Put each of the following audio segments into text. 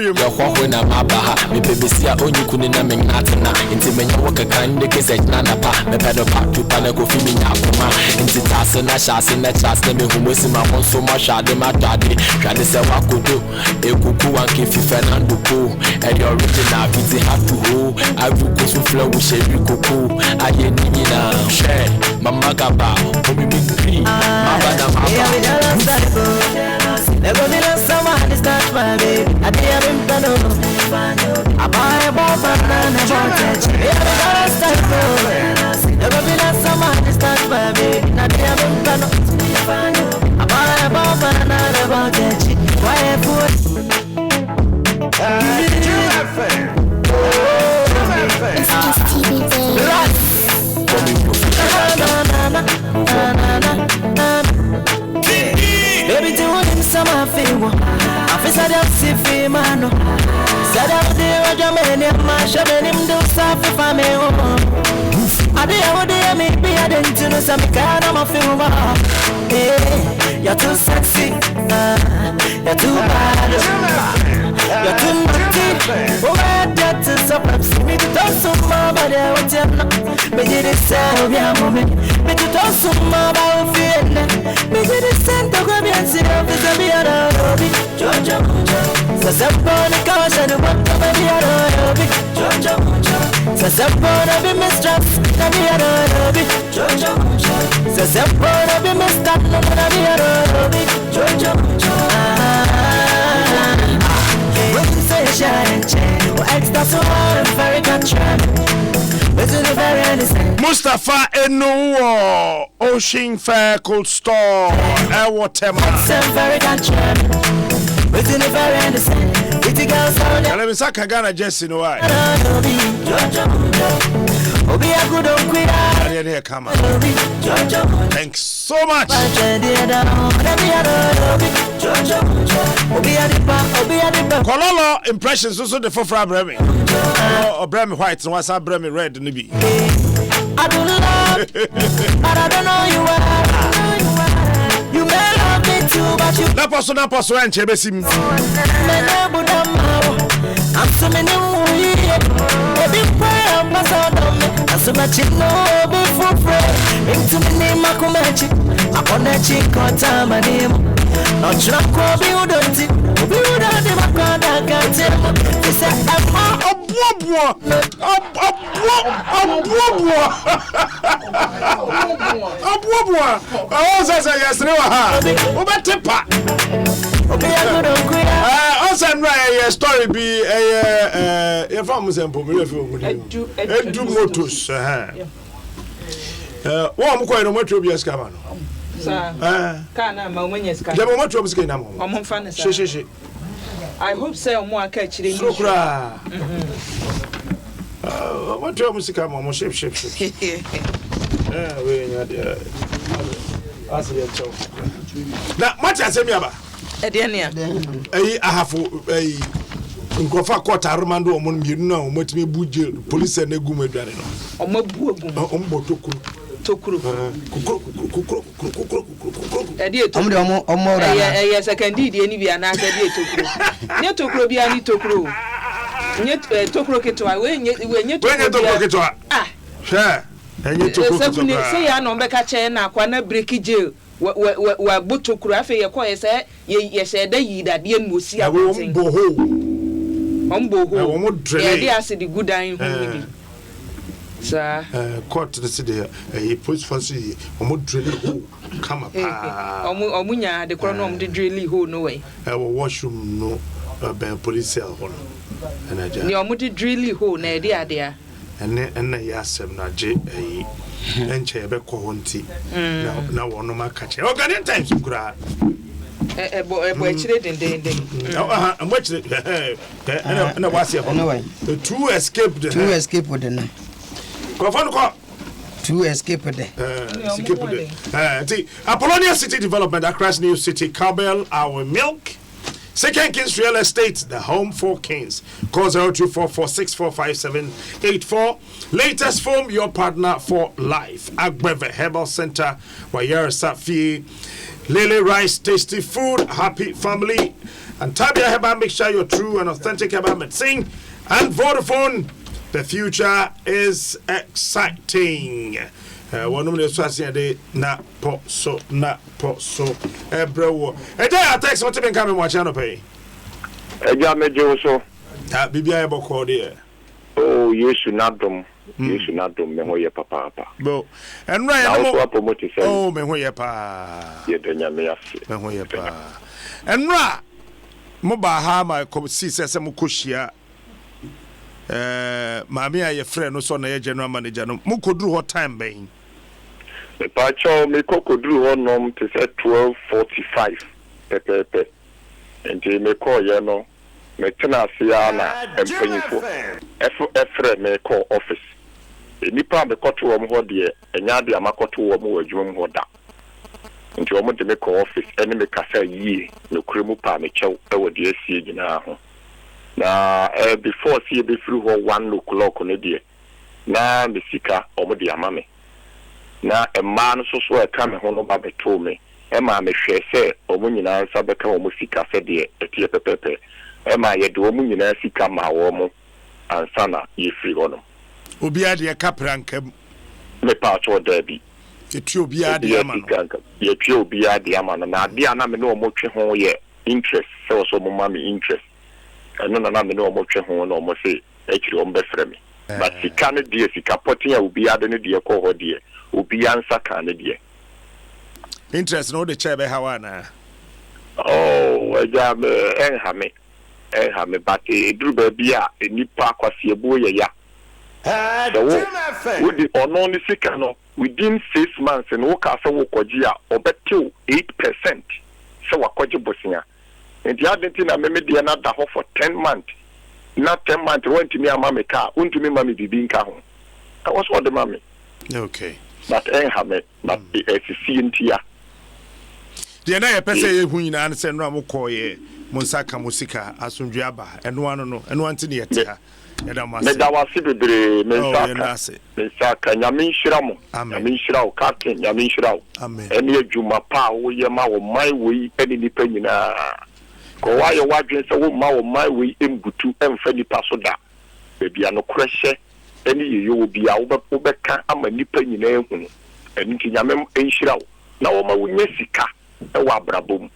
Your Hawkina Mabaha, me Bebesia, only couldn't name Natana, into many work a kind of case at Nanapa, the pedal park to Panaco Fimina, into Tassana Shas and that Shas, me who was in my home so much, I did my daddy, tried to say what could do, a cuckoo and Kiffy Fernando Poo, and your original busy have to hold, I will go to flow with Sherry Cuckoo, I ain't Nina, share, Mamma Gaba, Bobby Big Mabana Never been a summer, it's not my baby. I did him to know. I buy a bomb and a mortgage. Never been a summer, it's not my baby. I did him to know. I buy a bomb and a mortgage. Why a fool? Baby, do him some favor. I said I'm sick, man. Said I'm there, Germany, my shaman, him do stuff if I may. I did maybe I didn't know some kind of a film. Hey, you're too sexy. You're too bad. You're too naughty. Oh, that's a surprise. Me to talk some more about it. Me did it say, yeah, mommy. Me to talk some more about it. Me did it send the Gabian City of the Gabiana Lobby. Georgia Mujo. Sasapone Kawash and the one of the Gabiana Lobby. Georgia Mujo. Sasapone be mistress. Gabiana Lobby. Georgia Mujo. Sasapone be mistress. Gabiana Lobby. Georgia Mujo. When you say shine, well, extra so very country. Mustafa Enu Ocean Fair Cold Store Waterman. Let me say Ghana Jesse no why. Thanks so much. Kololo impressions also the for Bremi. Or Bremi white and what's up Bremi red nibi. I don't love, but I don't know you are. You may love me too, but you. Na poso and chebesim. I'm so many baby pray up my sound on me. I'm so much in no before pray. Into me name I come at you. I want that chick on time my name. Not sure I'll be who don't it. We would have never gone I can't tell. They said I'm a boy. I was yesterday. Over Tipa. Also, a story be a farmer's example. Do motos. One quite a much of your scammer. I hope so. More catch it. What your music come on ship. Now, much as a miaba. I have a Nkofa court Armando on you know, what me buj police and a gume dano. Yes, I can do any and I said, Yet to grow be a little crew. Yet to croquet to when you to ah, sure. And you took say, I know Becca Chen, Aquana Bricky jail. Were but to craft a quiet say, yes, said they that the end will see. I won't the good dying. Sir, court to the city, a post fancy, drilling come up. Omunya, the chronom did really hold no way. Our washroom no police cell. And I just your muti drilly hole, dear. And yasem na J and Chebe Cohonti. Now, one of my catcher. Oh, God, times you cry. A boy, children, I'm watching it. And I was here. The two escaped with the two escaped Apollonia City Development across New City, Cabell, our milk. Second Kings Real Estate, the home for kings. Call 0244645784. Latest form, your partner for life. Agbeve Herbal Center, Wayar Safi, Lily Rice, tasty food, happy family. And Tabia Heba, make sure you're true and authentic Heba Medicine. And Vodafone, the future is exciting. One of the Swasiade na po so ebrewo. A day I text what you been coming watch channel pay. Joso. Bibia Boko dear. Oh, yes, Adom. Yes, Adom, Memoya Papa. Bo. And right now, promote yourself. Oh, Memoya Pa. Memoya Pa. And Ra Mobahama, come see some Kushia. Mammy, your friend, no son, a general manager. Muko do what time, Bain. The Pacho, me coco drew on to say 12:45. Pepe. And he may call Yano. Metena Siana and Painful. Efre may call office. Nipa me caught to Hodier, and Yadi Amakoto Mo, Jum Hoda. Into a month to make office, and make a say ye, no crimu pa me chow, over the SC now. Now, before see be through 1 o'clock on a day. Now, the Sika, or the Amame. Now, a man so a come home about told me. Emma me share say, or when you answer the come Musika said, dear, a tear pepe. Emma, ye do woman you Sika ma woman, and sana, ye free on them. Ubia de Capranca, me patch or derby. It will be a diamond. Ye pure be a diamond, and I dear no more home yet. Interest, so mammy interest. And no no more home no more say, actually on befremi. But she can't dear, she capoting will be adding a dear call dear, will be answer can dear. Interest no the chair by Hawana. Oh, I jam but a drew baby a nipa was your boy, ya. Would the only second within 6 months and walk as a wokojia or bet 8%. So a quadruple. And the other thing I made the another for 10 months. Not 10 months, went to me a mammy car, went to me mammy be being car. I was what the mammy. Okay. But but it's a CNT. The other person who in answer Ramokoye, Monsaka Musika, Asunjaba, and one no, and one to the Etia. Medawasibre, Mensaka, Yamin Shiramo, Yamin Shirao, Captain, Yamin Shirao. Amen. And near Jumapa, Yama, my way, any depending. Go why your wife is a woman, my way, in Butu, and Freddy Pasoda. Baby, I no crash. Any you will be out of Ubeka, I'm a nipping in air, and Yamam and Shirao. Now, my Winesika, a wabrabum.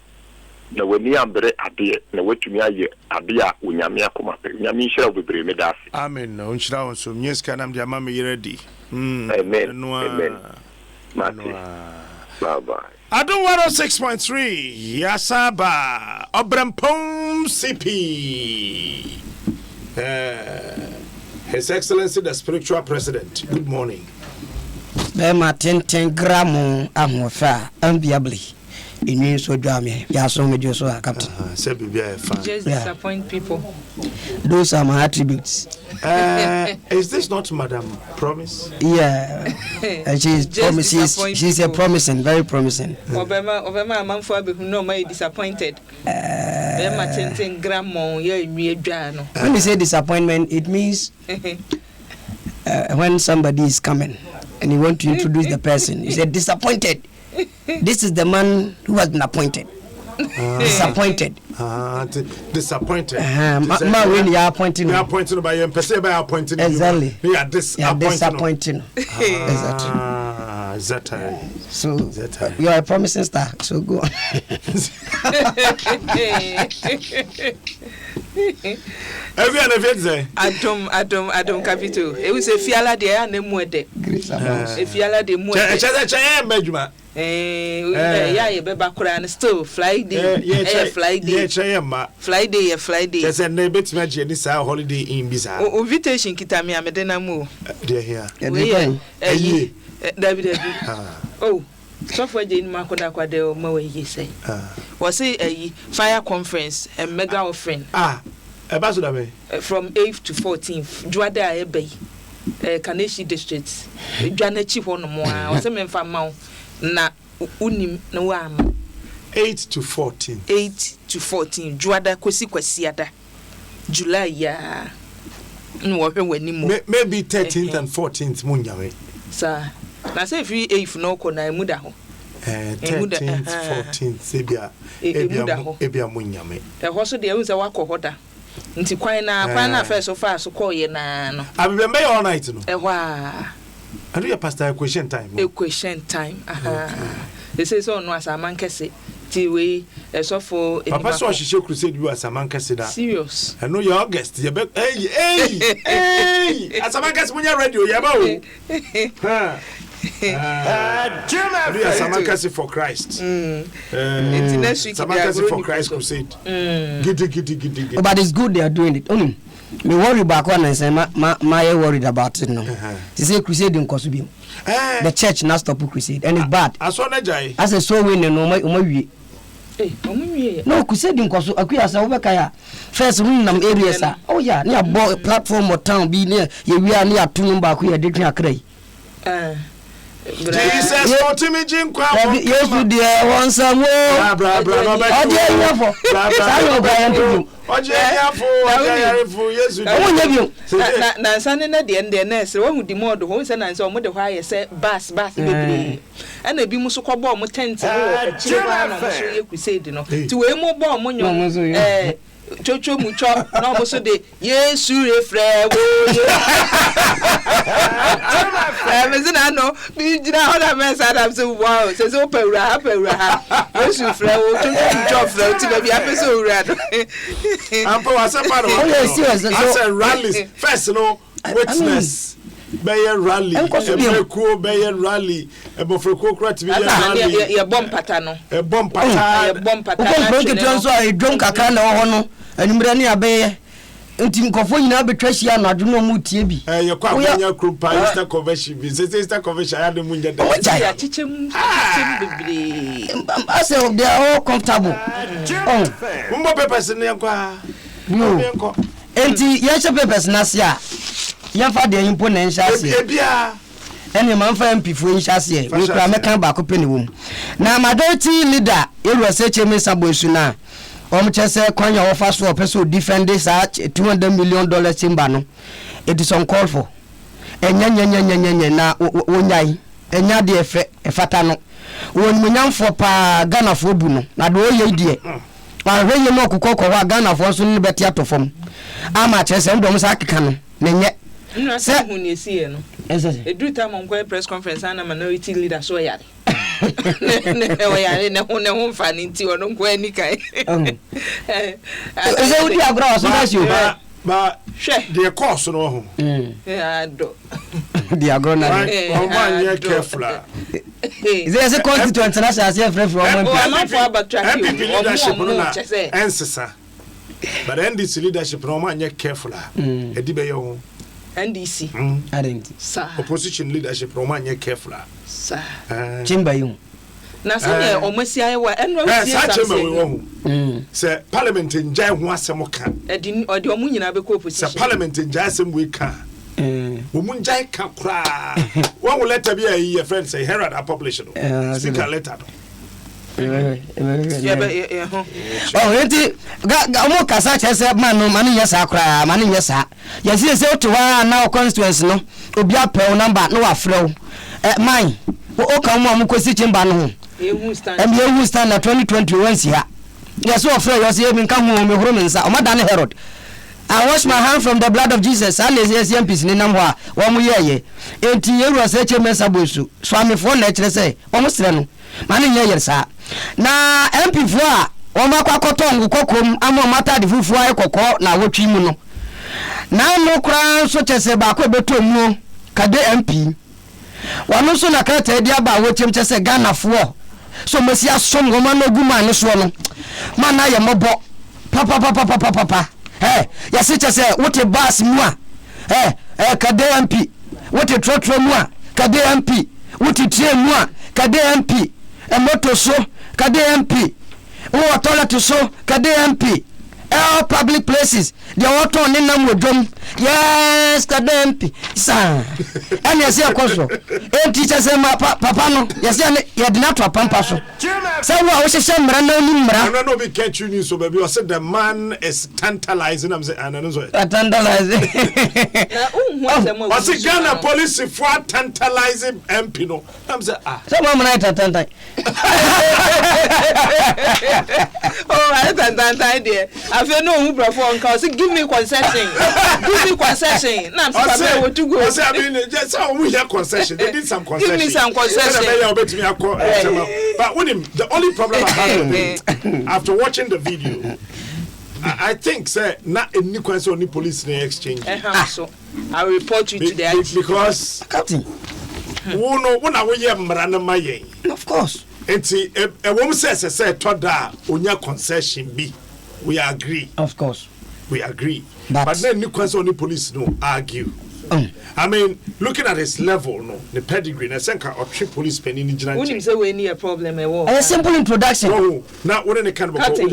Na wani ambere ade na watumi aye ade a onyame akoma pe onyame nhyira obebre me dase amen na nhyira won so nyeska nam de ama me ready amen amen bye bye Adom 106.3 Yasaba Obrampom CP His Excellency the Spiritual President, good morning. Bema 10 grams ahofa ambiably. In you so drama, ya so me so captain. Just disappoint people. Those are my attributes. Is this not Madam Promise? Yeah, and she's a promising, very promising. Obama man for be no my disappointed. Bema 10 grams When you say disappointment, it means when somebody is coming and you want to introduce the person, you say disappointed. This is the man who has been appointed. Disappointed. Disappointed. When you are appointing. You are appointed by your person by appointing. Exactly. You are disappointing. Exactly. So you are a promising star. So go on. Everyone say Adom capital. It was a fiala de ane muede. A fiala de muede. Yeah, beba kura still Friday. Friday. Just a bit magic this holiday in Bisa. Invitation kitami amedena mu. Dear here. David. Oh. So for Jane Makoda Kwade or Moe, ye say. Was it a fire conference and mega offering? Ambassador from 8th to 14th, Juada Ebe, Kaneshi district, Janachi Honomoa, or some infamous na unim no am 8 to 14. 8 to 14, Juada Kwesiada, July, ya. No, maybe 13th and 14th, Munyawe. Sir, I say free if no kona mudaho. 13th 14th sebia ebia munyame hoso de unza wako hoda nti kwan na first so far so call ye na no abembe all night no I do your pastor equation time they say so no as a man kese ti we so for papa so hihye crusade you as a man kese da serious I know your August you be hey as a man kese munya radio ya ba o German Samakasi for Christ. Samakasi for Christ crusade. Giddy. But it's good they are doing it. Me worry back one and say my worried about it now. They say crusade in Kosubi. The church not stop crusade and it's bad. I saw Najai. As a so win no no crusade in Kosu akuya sa obekaya first win nam areas oh yeah near platform or town be near we are near tunum ba akuya de twa krai Jesus to me jinkwa yes you there want some bra yes na sane na de nurse wo hudi mod ho se na nse o mo de hwa ye se bus bebre ana bi mu so kwabo mo tent wo akire ba na so ye crusade no ti we mu bo mo nyo chocho mucho na mo so de Yesu refre wo me zina no bi jina hoda mess Adam say wow say so pewura ha Yesu refre wo chocho mucho fre ti be ape so ura no ampo wasepa no I said rallies first no witness Bayer rally, Ebrekuo Bayer rally, Ebofrekuo Krat rally. Ye bomb patano. A bomb patano. Get so I drunk a can or and Mrani Abe. Until Cofona betrayal, I do no mutie bi. Your Qualia Group, Easter Convention, Easter Convention, I had the Munja. I said they are all comfortable. Umbo papers in the no. Enti yesha papers nasia. Yamfa de impo na nhyase ebia ene manfa MP fu nhyase we kra meka ba ko peni wom na majority leader Elu Seche Mesabo Suna chese kwanya wo fa so person defend this $200 million timber no it is uncalled for enya na wonyai enya de efata no wonmunyamfo pa Ghana fo bu no na do ye die pa hweye no kokoko wa Ghana fo so no beti atofom ama chese ndom sa akeka no nenye say who ni see no do time on press conference and minority leader so yare ne ho fa ni nti ono nko ani kai say udi agro so that you ba the course no ho do the agro na one year careful is there a constituent national say free from MP leadership no na ensesa but NDC leadership no man ye careful edi be yo NDC sir opposition leadership no man ye careful sir chamber you na say omosi ayewa enro si chamber we wo say parliament njai ho asem ka odi omu nyina be ko opposition say parliament njai asem we ka omu njai ka kra one will letter be a friend say Herald are publish no speak a letter enti omo kasa chese man no mani yesa kra mani yesa yesi se otu wa na constituency no obi apel number no wa frɛ man o ka mo amukosi chimba no ehu stand na 2021 si ha yeso ofrɛ yo se mi nka mo me horo mensa o madane Herod I wash my hand from the blood of Jesus and les MPs ni nam ho a wo mo yeye enti Elu Seche Mesabo Su swami fo na kyerɛ sɛ o mo srɛ no mani yeye sa na MP fo a o ma kwakoto ngokokom ama mata de fufu ay kokko na wotwi mu no na no kra so chese ba ko beto mu kade MP wano so na krata dia ba wochem chese Ghana fo so mesi asom go ma no guma ne so no mana ye mobo papa ya se chese wote bas mu a kade MP wote trotro mu a kade MP wote tie mu a kade MP moto so kade MP wo toilet so kade MP all public places the auto on nam wodom yes kadempi sa and yes ya koso e teacher say papa no yes ya de na to pampa so say wo hye mra na oni mra no be catch you so baby I said the man is tantalizing I'm say anano so tantalizing I say Ghana police for tantalizing MP no I'm say so mama na tantalizing oh I tantalizing there I feel no who before uncle say give me concession now I'm say what to go I say I mean just how we hear concession they did some concession give me some concession but when him the only problem I have with him after watching the video I think say not any question on the police in exchange so I will report you to the IG because captain when I we hear mrana maye of course enti a woman says say toda onya concession be we agree of course we agree but then any question on the police no argue I mean, looking at his level, no, the pedigree, I think our police penny in General. Wouldn't say we need a problem at all. A simple introduction. Oh, now what any kind of Captain.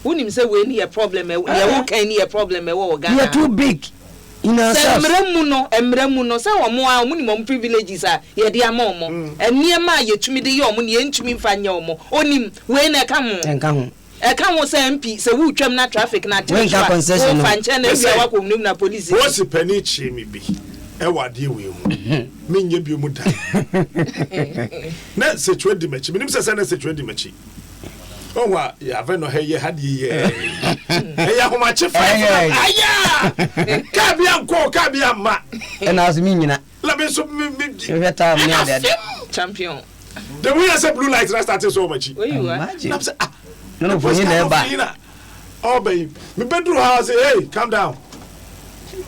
Wouldn't say we need a problem at all. Can need a problem at all. You are too big. In ourselves. Emremuno, so more minimum privileges are ye dear momo. And near my ye to me the yomun, ye to me fan yomo. Onim, when I come and come. I can't say MP, so who trim not traffic, not concession. Police. What's the penny me be? Ewa deal with me, you be muta. Not such 20 match, minimum says 20 match. Oh, what? Yeah, I know hey, had ye. Hey, how much? Aya! Cabian co, cabian ma. And I was meaning that. Let me so champion. The way I said blue lights, I started so much. Where you are? No, for you never. Oh, babe, me bedroom house. Hey, calm down.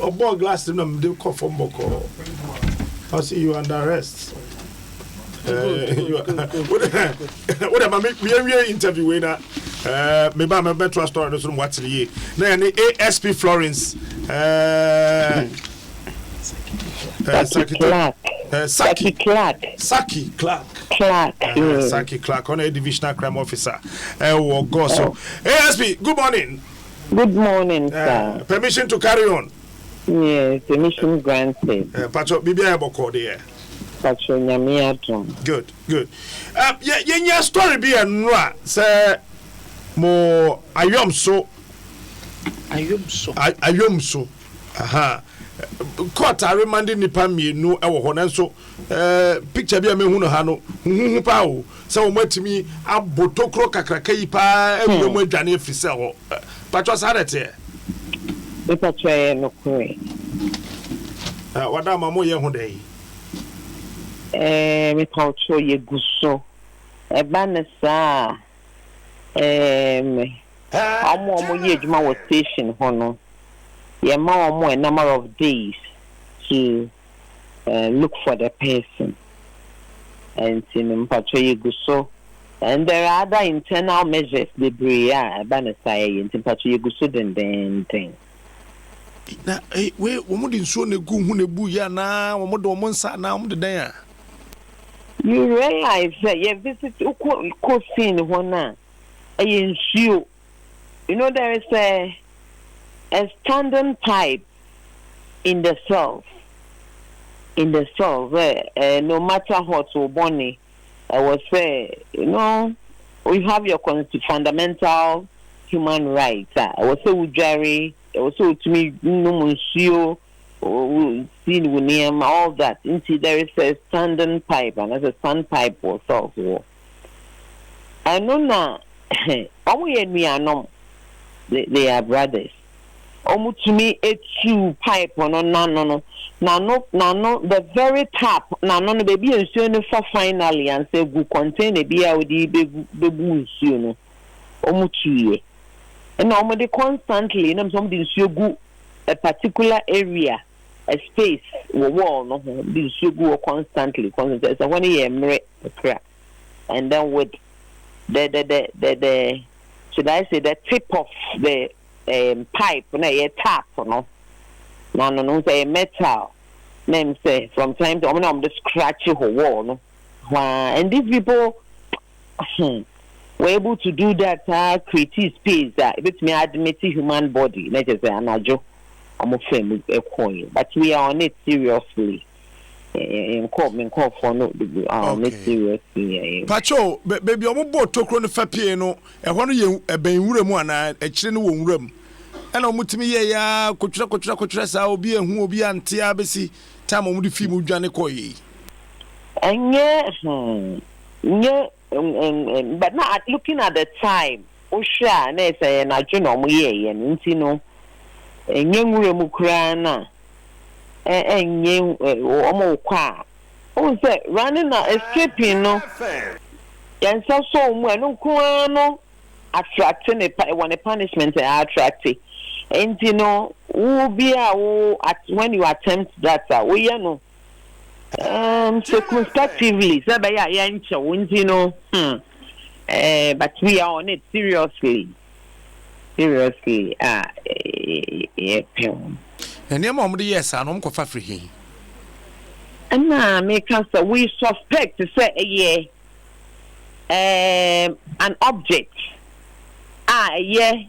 Oh, boy, glass them. They call from Boko. I'll see you under arrest. What am I making? We are interviewing. Maybe I'm a better story. That's what what's the year. Now, the ASP Florence. Saki Clark. Saki Clark, on a divisional crime officer. So, ASP, good morning. Good morning, sir. Permission to carry on. Yes, permission granted. Pacho, Bibia Boko there. Pacho, Nyamiaton. Good. Yeah, story be a noa, sir. Mo ayom so. Aha. Court are remanding nipa mienu ewo ho nanso picture bi a me hu no ha no hu pa o se o matimi abotokro kakraka yi pa ewumu adwane afise ho patwa sarete e patwa ye no kwe wada mamo ye hu dai me patwa ye guso e ba ne sa amo ye djuma wo station ho no yeah, more a number of days to look for the person and in Patrick. And there are other internal measures they bring Banasai in Patrick and then. Now, we wouldn't soon a good Hunebuya now, or Modomonsa now the day. You realize that you visit Cosin one, you know, there is a standing pipe in the cell where no matter what or bonnie I was say, you know, we have your fundamental human rights. I was so Jerry, I was so to me no monsieur seen with him, all that. Into there is a standing pipe and as a sandpipe or so. I know now we are no they are brothers. To me, a two pipe or no, the very top. No, baby, and soon for finally and say, we contain a beer with the baboons, you know, almost and normally constantly, and something so good a particular area, a space, or wall, no, this you go constantly, so when you crack, and then with the should I say the tip of the pipe na a tap no say metal name say from time to time the scratchy whole wall no and these people we we're able to do that, create space that it may admit human body. Let us say, anajo, I'm a family coin, but we are on it seriously. In court for no, on it seriously. Pacho, baby, I'm about to crown the Fapiano, and one of you a ben room one, a chin room. And I'm with me, ya, Cotra, I'll be and who will be anti Abesi, time on the female Johnny Coy. And yeah, but not looking at the time. Osha, and they say, and I don't know, and you know, and young Mukrana, and young Omo oh, say, running escaping, no, and so when no Kuano attracting a punishment attracting. And you know, who be at when you attempt that, we know. Circumspectively, you know, but we are on it seriously. Yeah. And your mom, yes, I'm going for free. And now, make us we suspect to say, an object. Yeah,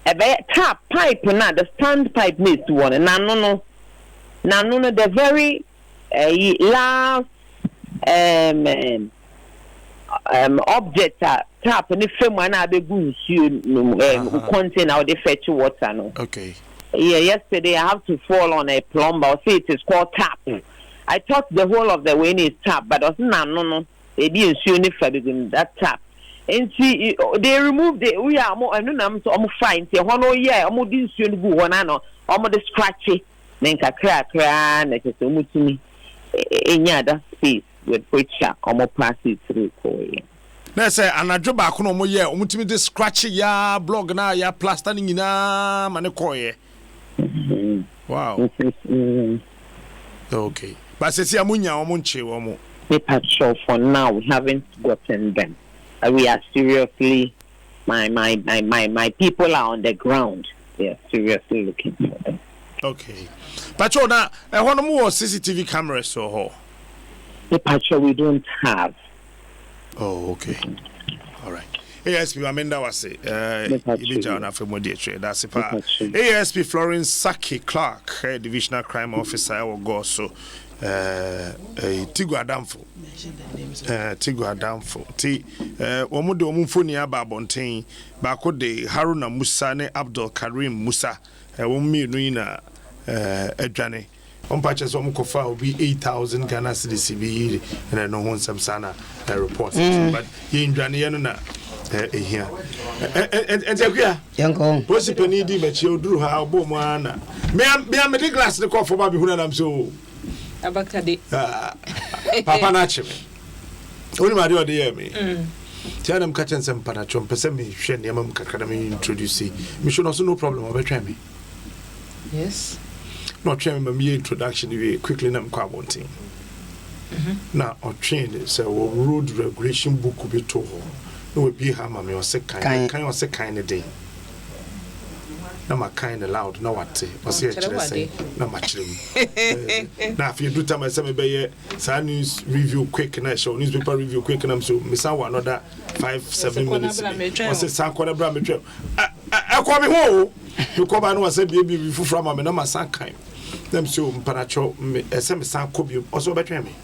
a tap pipe, not the stand pipe needs one, and no, the very. Last object tap and if someone had a good contain out the fetch water. No. Okay. Yeah, yesterday I have to fall on a plumber. Say it is called tap. I thought the whole of the way is tap, but it was no. They didn't see any fabric that tap. And see, they removed the we are more. I know I'm so fine. Say, oh yeah, I'm didn't see any good one. I know. I'm the scratchy. Then crack. That is so much to me. Any other space with which I pass it through. Let's say, and I drop back on my year, ultimately scratchy ya, blog na ya, plastering in a manicoy. Wow. Okay. But says Yamunya or Munchi or more. Sure, for now, we haven't gotten them. We are seriously, my people are on the ground. They are seriously looking for them. Okay. Pacho, now, I want more CCTV cameras so Pacho, we don't have. Oh, okay. All right. ASP, Amanda was it. That's it. ASP Florence Saki Clark, Divisional Crime Officer, will go so. Tigu Adamfo. Omude omufoni aba bonten ba ko de Haruna Musa ne Abdul Karim Musa wommi no ina adwane ompache so omkofa obi 8,000 Ghana cedis bi na no ho nsam sana report but ye ndwane ye no na ehia entekua yanko posi pani di mechi oduru ha obo mu ana me middle class ne ko fo ba bi huna nam so abakade papa na chime oni ma de ode ye me tiana m kachen sem pana chom pese me hwe ne am kakada me introduce me should also no problem obetwa me yes not train me introduction we quickly na mkwa bontin na o train say road regulation book bi to ho no we be ha ma me o se kan o se kan ne dey na ma kind loud na what o se chere say na ma chere mu na if you do time say me be ye sa news review quick na show newspaper review quick na so me sa another 5-7 minutes o se sa kwona bra me twem akwa me ho you come and was say be from ma me na ma san kan them so mpanacho ese me san ko bi o so betwe me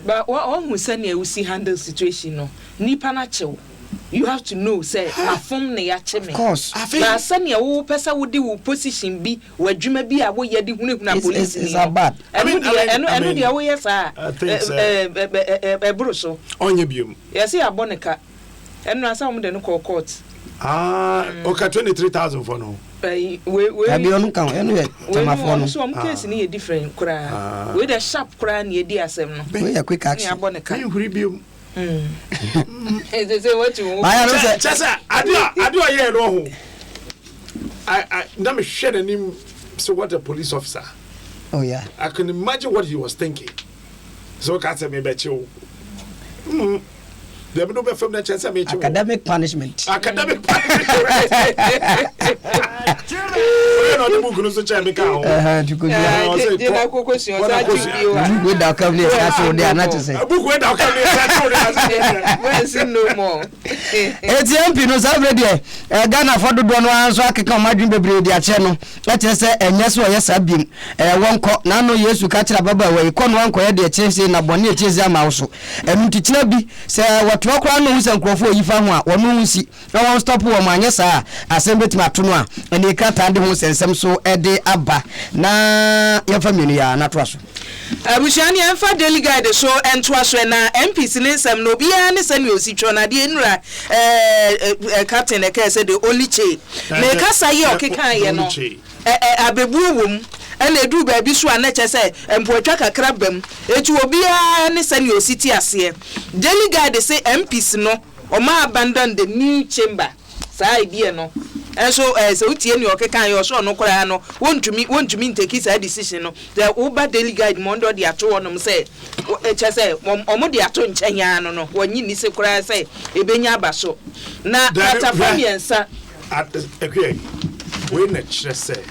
but what who say na we see handle situation no nipa na chew you have to know say afom na ya cheme of course na sane wo pesa wo di wo position bi wadwuma bi a wo ye di hunu police is bad eno dia wo yes bro so onye biom yes ya boneka eno asa wo de no court okay 23,000 for no we abi onu kan enu ye tamafo no so am case ni ye different kura we the sharp kura na ye di asem no we ya quick action ya boneka ni huri biom say what you want chesa adio ye no ho I na me hwe nanim so what a police officer oh yeah I can imagine what he was thinking so can't say me be chill they no be from the chance me chill academic punishment We no the book no so che me ka ho. Tuko dia. Dia na kokosi o sa ji wa. We da come here start to there na to say. Book we da come here start to there. We see no more. ATMP no sa brede Ghana for dodo no anso akeka madwin bebre di ache no. E che se enye so ye sabim wonko na no Yesu ka kira baba we ko no wonko ye de che se na bone che se ama wo so. Emutikyina bi se wato akwa no hu se nkrofo yifa ho a wono hu si na won stop wo manye sa asembeti mato no a ene krata de ho sensem so e de aba na ye family ya na to aso abushani enfa daily guide so ento aso na MPs ne nsem no bia ne se ne ositwo na de nura captain e ka se de oliche me ka saye okekan ye no abebu wom ene edu ba bi so anache se empoatwa kakra bam eti obia ne se ne ositi ase daily guide say MPs no o ma abandon the new chamber sa idea no so so utie ni okekan yo so no kora no wontumi take this decision no the uber daily guide mondo de ato wonom say eche say omo de ato nchenya no no wonyi ni se kora say ebenya abaso na atafamiensa okay we na chere say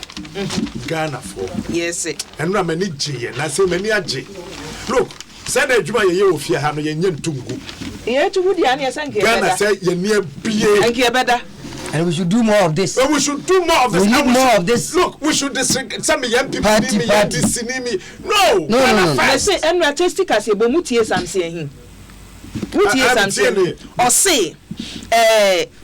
Ghana for yes and na mani je na say mani age look say na adwuma ye ofie ha no ye nye ntungu ye to wudi an ye sanke Ghana say ye ne bie anke beda. And we should do more of this. We should do more of this. We need more of this. Look, we should some young people party. No. I say, and artistic as a bomutie samse hin. Mutie samse. Or say,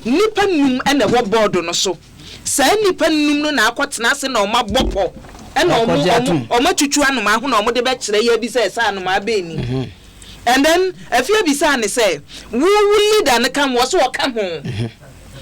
nipa num and a board no so. Say nipa num no na akwatena se na oma bopo. And oma chuchu anu ma hu na omo de be kire ye bi say sa anu ma be ni. And then if you be say say, we leader na come was wo come home.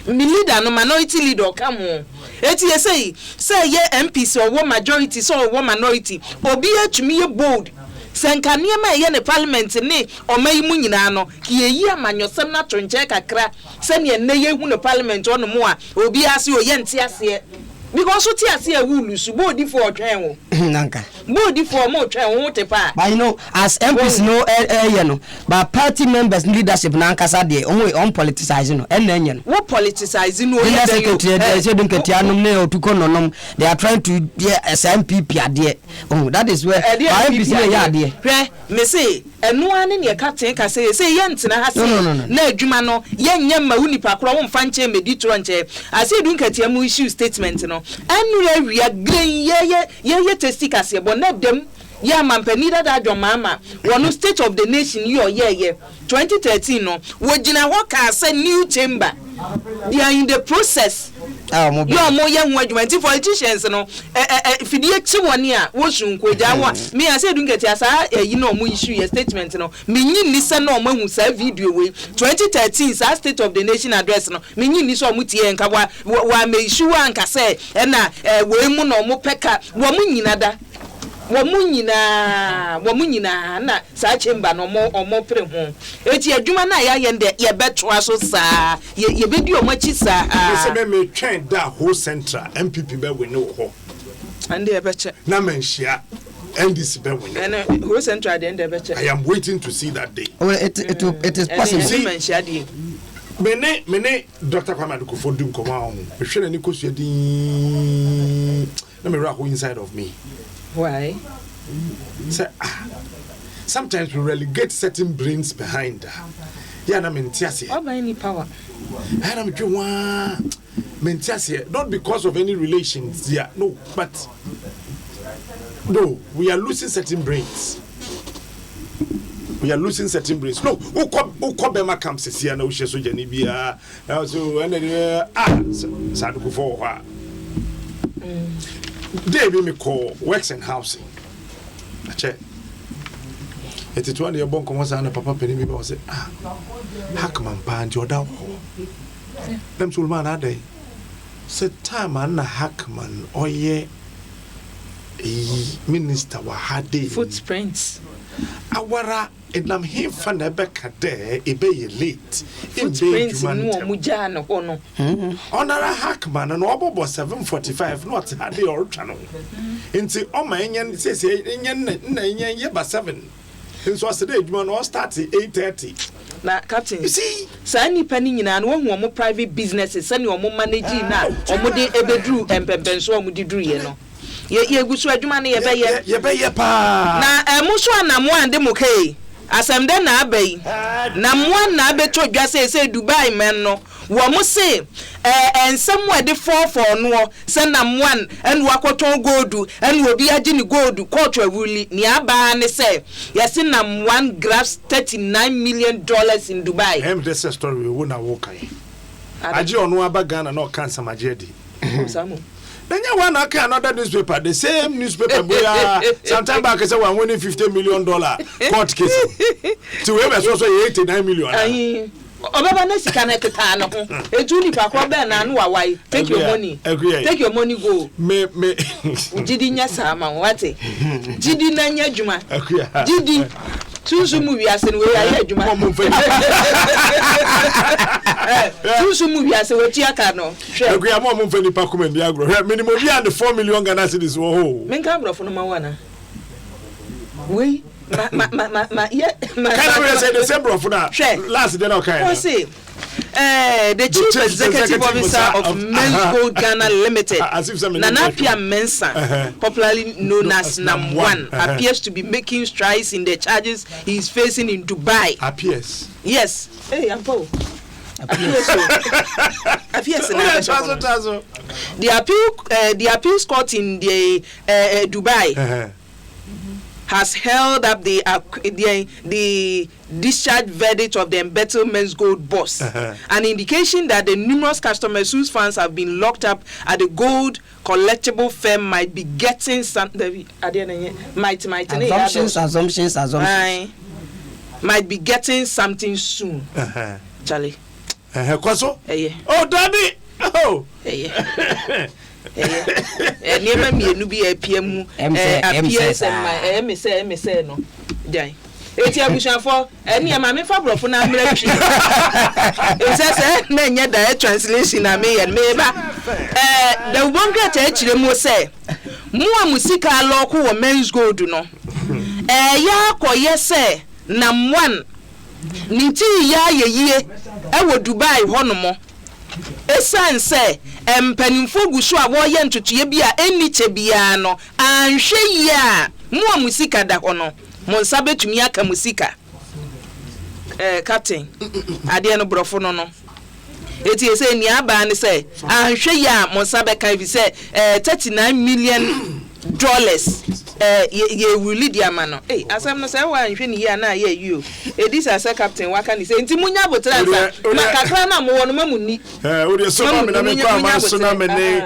Me leader no minority leader come on. Eti ye say ye MPs or majority so or minority obi atumi ye bold senka niema ye ne parliament ne o mai mu nyina no ye yi amanyosem na tonche kakra se ne ne ye hu ne parliament ono mo a obi ase o ye nte ase because so ti ase a wulu su bodi for otwen wo nanka bodi for mo otwen wo te pa but you know as MPs no you know but party members leadership na nkasa de on politicizing no en enye no what politicizing no ye secretary they say don't get anum ne otuko nonom they are trying to SMPP ade that is where MPs ne ya ade hwe me say eno ane ne captain ka say ye ntena ha say na adwuma no ye nyem ma unipa kro wo mfa nche meditro nche ase du nkatia mu issue statement no anu area green ye testika se bo na dem ya mampani da Adom mama one state of the nation yo 2013 no wo gina ho ka say new chamber they are in the process yo mo ye ho adwuma politicians no fidie chi woni a wo sunko ja wo me I say du nkati asa yi no mo issue ye statement no me nyi ni se no mo hu sa video we 2013 sa state of the nation address no me nyi ni so mo tie nka wa me issue anka say na we mu no mo peka wo mo nyina da wo mu nyina na sa chamber no omo pre ho eti adwuma na ya ye nde ye beto aso saa ye bedi o machi saa se me twen da whole central MPP be we no ho ande ye beche na menhia NDC be we and whole central de ande beche I am waiting to see that day. Oh, it is possible. See menhia de mene Dr. Kwame Adukufo dum koma ho me hwe na ni kosua din na me ra ho inside of me. Why? So, sometimes we relegate certain brains behind. Yeah, na mentiasi. What by any power? I am mentiasi. Not because of any relations. Yeah, no, but no, we are losing certain brains. We are losing certain brains. No, who Bema comes to see an ocean so Janibia. So, and Saduku for her. They will call works and housing. I check. It is one year born commons and papa penny me was it. Hackman pan your down. Them Sulman are they? Said time and Hackman or ye minister were had footprints. Awara and I'm here for Nebecca there, a bay late. Footprints no mujano ono. Honor Hackman and Obo was 7:45, not had the old channel. Into Oma Indian says, Yeba 7. And so today, man, all starts at 8:30. na captain you see saa nipa ni nyina no hu omo private businesses sani omo manage na omo de ebedru empempenso omo di duru ye no ye gusu adwuma ne ye be ye pa na muso anamo ande mo kai asem de na abai na mo na abeto dwa se Dubai men no wo mo se ensem wede 44 no se na mo an en wakoton gold en obi agi ni gold court awuli ni aba ne se yesi na one grabs $39 million in Dubai. This story we na wo kai agi ono aba Ghana na o kan samaje di Samu then you want to another newspaper, the same newspaper, sometime back, I said, we're winning $50 million court case. To him, it's also $89 million. Obaba nesi connect tano. Ejuni pa kwa be na no why. Take your money. Take your money go. Me. Jidi nya sama wate. Jidi na nya djuma. Jidi tusu mu wiase no we aye djuma. Tusu mu wiase we tia ka no. Akuya mo mfa ni pa kuma ndi agro. Minimum bi and 4 million Ghana cedis wo ho. Menka brofo no ma wana. We yeah. Can I say the same brother? Last day, okay. See, the chief executive officer of Men's Gold Ghana Limited, Nanapia Mensah, popularly known as Nam One, appears to be making strides in the charges he is facing in Dubai. Appears. Yes. Hey, I'm Paul. Appears. The appeals court in the Dubai. Has held up the discharge verdict of the embattled Men's Gold boss, an indication that the numerous customers whose funds have been locked up at the gold collectible firm might be getting assumptions. Might be getting something soon. Charlie. Oh, Daddy. Oh. Niema mienu bi apiemu appears and my say no dai eti abushafo niema me fa brofo na mra twi e say na nya direct translation na me yen me ba the one great akire mu say mu amusika aloko wo Men's Gold no ya koye say na one nti ya yeye e wo Dubai honomo esan say empanimfo guso a wo ye ntotoye bia eniche bia no anhwe yi a mu amusika da hono mo nsa betumi aka musika captain ade no brofo no eti ese ni aba ne say anhwe yi a mo nsa be kan bi say $39 million ye wuli di amano asem no say wa anhwe ni ya na ye you this as a captain waka ni say nti munya botra nsa makakra na mo wono mamuni odi so ma na me kwa ma so na me ne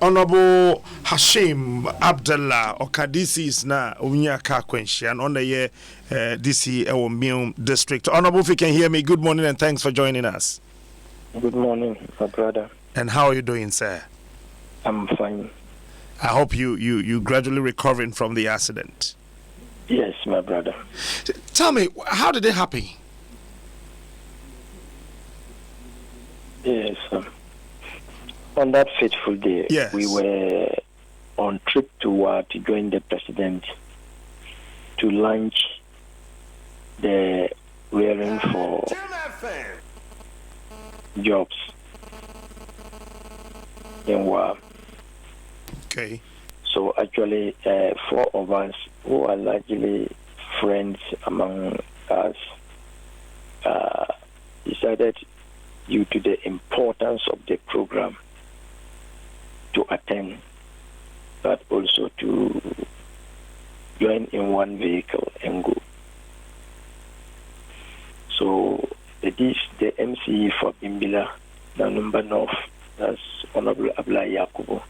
honorable Hashim Abdullah Okadisis na unya ka kwenhia on the year DC Ewombium district. Honorable, if you can hear me, good morning and thanks for joining us. Good morning, my brother. And how are you doing, sir? I'm fine. I hope you gradually recovering from the accident. Yes, my brother. Tell me, how did it happen? Yes, on that fateful day, yes, we were on trip to join the president to launch the Wearing for Jobs in Wa. Okay. So actually, 4 of us who are largely friends among us decided, due to the importance of the program, to attend, but also to join in one vehicle and go. So it is the MCE for Bimbila, the number North, that's Honorable Abla Yakubu.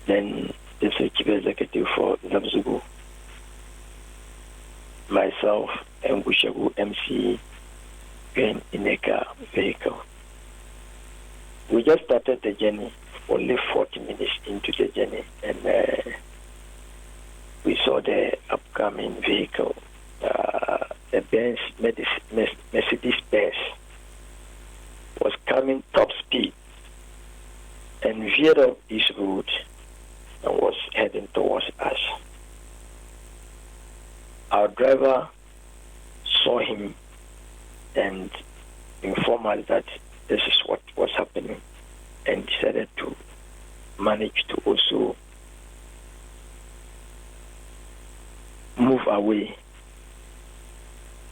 Then the chief executive for Zabzugu, myself, and Gushagu MCE, and in a car vehicle. We just started the journey, only 40 minutes into the journey, and we saw the upcoming vehicle, the Benz Mercedes Benz, was coming top speed and veered off this road and was heading towards us. Our driver saw him and inform us that this is what was happening, and decided to manage to also move away,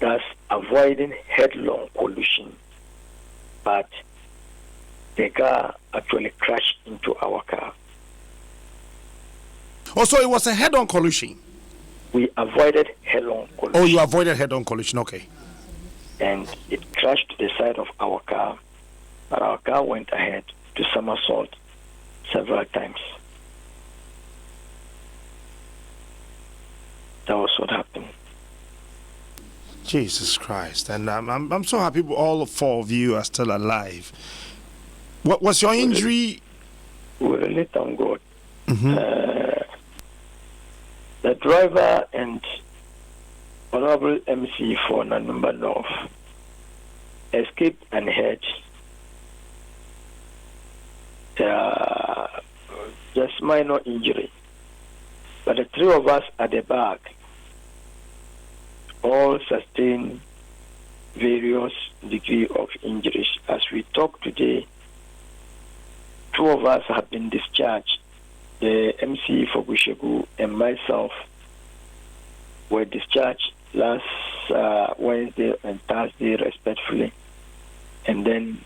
thus avoiding headlong collision. But the car actually crashed into our car. Also, it was a head-on collision. We avoided head-on collision. Oh, you avoided head-on collision, okay. And it crashed to the side of our car, but our car went ahead to somersault several times. That was what happened. Jesus Christ. And I'm so happy all 4 of you are still alive. What was your injury? We really thank God. Mm-hmm. The driver and Honorable MC for Nanumba North escaped unhurt. Just minor injury. But the 3 of us at the back all sustained various degree of injuries. As we talk today, 2 of us have been discharged. The MC for Bushegu and myself were discharged last Wednesday and Thursday, respectively. And then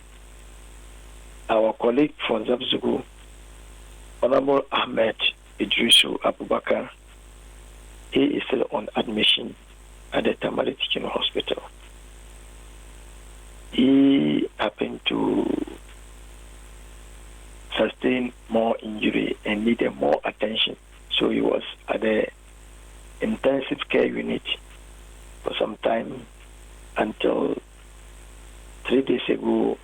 our colleague from Zabzugu, Honorable Ahmed Idrisu Abubakar, he is still on admission at the Tamale Teaching Hospital. He happened to sustain more injury and needed more attention. So he was at the intensive care unit for some time until 3 days ago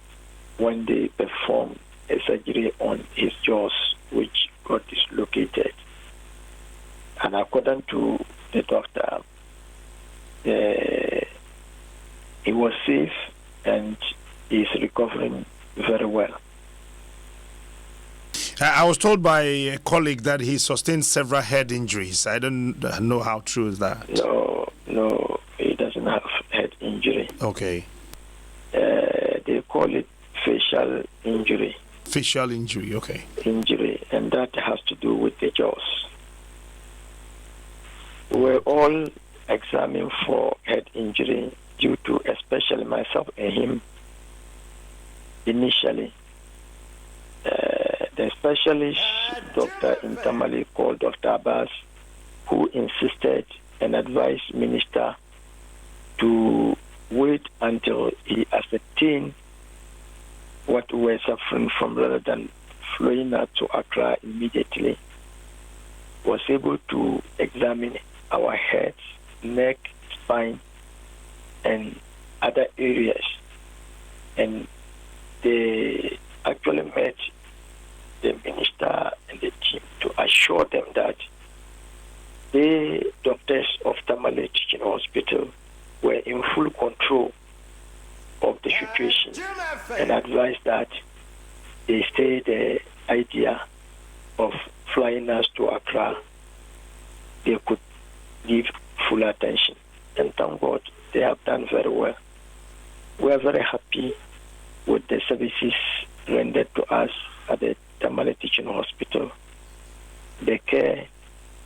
when they performed a surgery on his jaws, which got dislocated. And according to the doctor, he was safe and is recovering very well. I was told by a colleague that he sustained several head injuries. I don't know how true is that. No, he doesn't have head injury. Okay. They call it facial injury. Facial injury, okay. Injury, and that has to do with the jaws. We're all examined for head injury due to, especially myself and him, initially. The specialist, Dr. in Tamale, called Dr. Abbas, who insisted and advised Minister to wait until he ascertained what we were suffering from rather than flowing out to Accra immediately, was able to examine our heads, neck, spine, and other areas. And they actually met the minister and the team to assure them that the doctors of Tamale Teaching Hospital were in full control of the situation and advised that they stay the idea of flying us to Accra. They could give full attention. And thank God, they have done very well. We are very happy with the services rendered to us at the Tamale Teaching Hospital, the care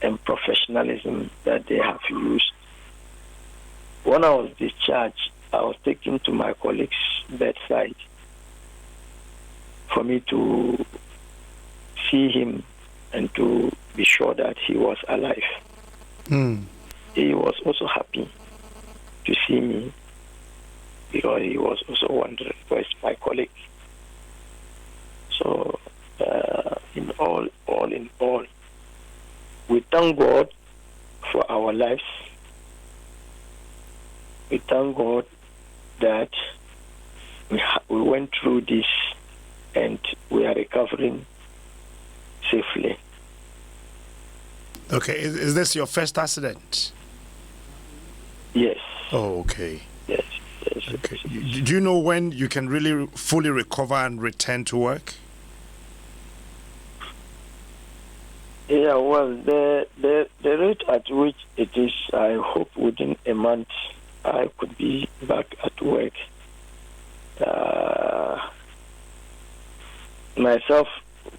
and professionalism that they have used. When I was discharged, I was taken to my colleague's bedside for me to see him and to be sure that he was alive. He was also happy to see me because he was also wondering where's my colleague. So, in all, we thank God for our lives. We thank God that we went through this and we are recovering safely. Okay, is this your first accident? Yes. Oh, okay. Yes. Okay. Do you know when you can really fully recover and return to work? Yeah, well, the rate at which it is, I hope within a month I could be back at work. Myself,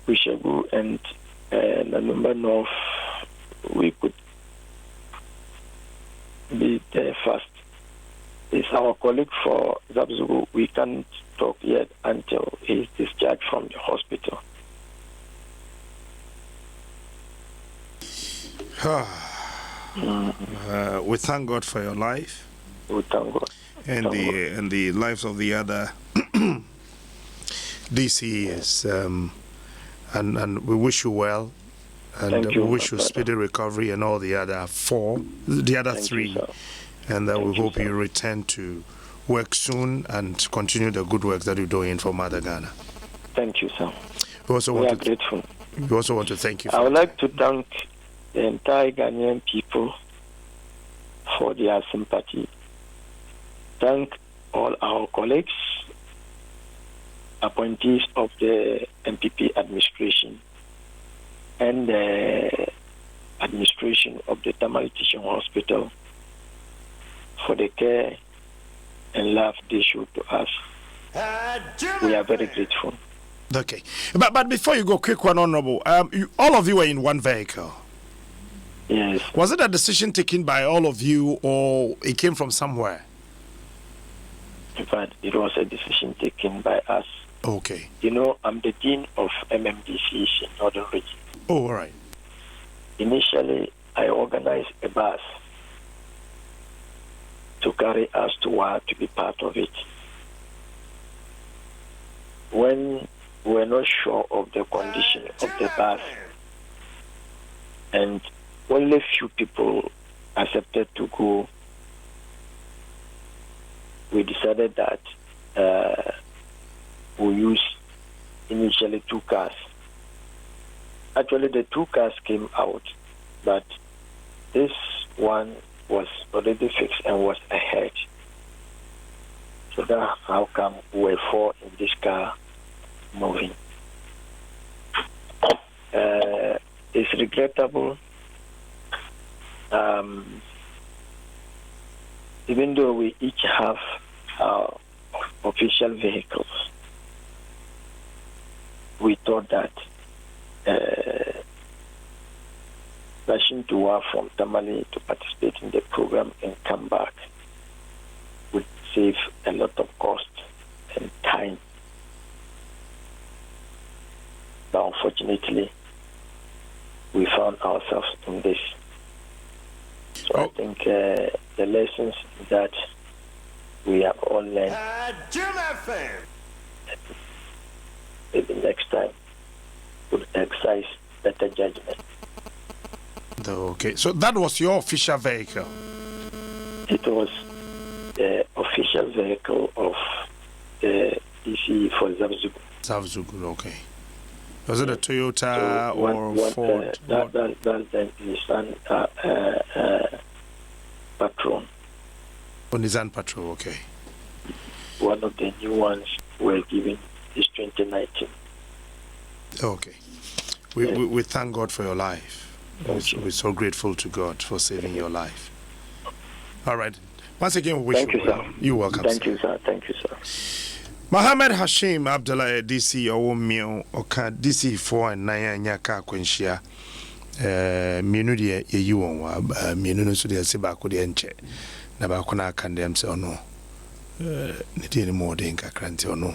Wishagu, and the number of we could be there first. Is our colleague for Zabzugu. We can't talk yet until he's discharged from the hospital. We thank God for your life. We thank God. And the lives of the other DCs. And we wish you well. And we wish you speedy recovery and all the other three. And we hope you return to work soon and continue the good work that you're doing for Mother Ghana. Thank you, sir. We also are grateful. We also want to thank you. I would like to thank the entire Ghanaian people for their sympathy. Thank all our colleagues, appointees of the MPP administration, and the administration of the Tamale Teaching Hospital for the care and love they showed to us. We are very grateful. Okay. But before you go, quick one, Honorable. All of you were in one vehicle. Yes. Was it a decision taken by all of you, or it came from somewhere? In fact, it was a decision taken by us. Okay. You know, I'm the dean of MMDCs in Northern Region. Oh, all right. Initially, I organized a bus to carry us to Wa to be part of it. When we were not sure of the condition of the bus, and only few people accepted to go, we decided that we use initially 2 cars. Actually, the 2 cars came out, but this one was already fixed and was ahead. So that's how come we were 4 in this car moving. It's regrettable. Even though we each have our official vehicles, we thought that rushing to Wa from Tamale to participate in the program and come back would save a lot of cost and time. But unfortunately, we found ourselves in this. So I think the lessons that we have all learned, maybe next time, would exercise better judgment. Okay, so that was your official vehicle? It was the official vehicle of the DC for Zabzugu. Zabzugu, okay. Was it a Toyota or Ford? That's the Nissan Patrol. Oh, Nissan Patrol, okay. One of the new ones were given is 2019. Okay. We thank God for your life. We're so grateful to God for saving your life. All right. Once again, we wish you well. You're welcome. Thank you, sir. Thank you, sir. Mohammed Hashim Abdullah DC Owomio Oka DC 4 and 9 Nyaka Kwenshia Minu de ye won Minu no so de se ba ko de enche na ba ko na kan dem se ono ne de ni mo de nka krante ono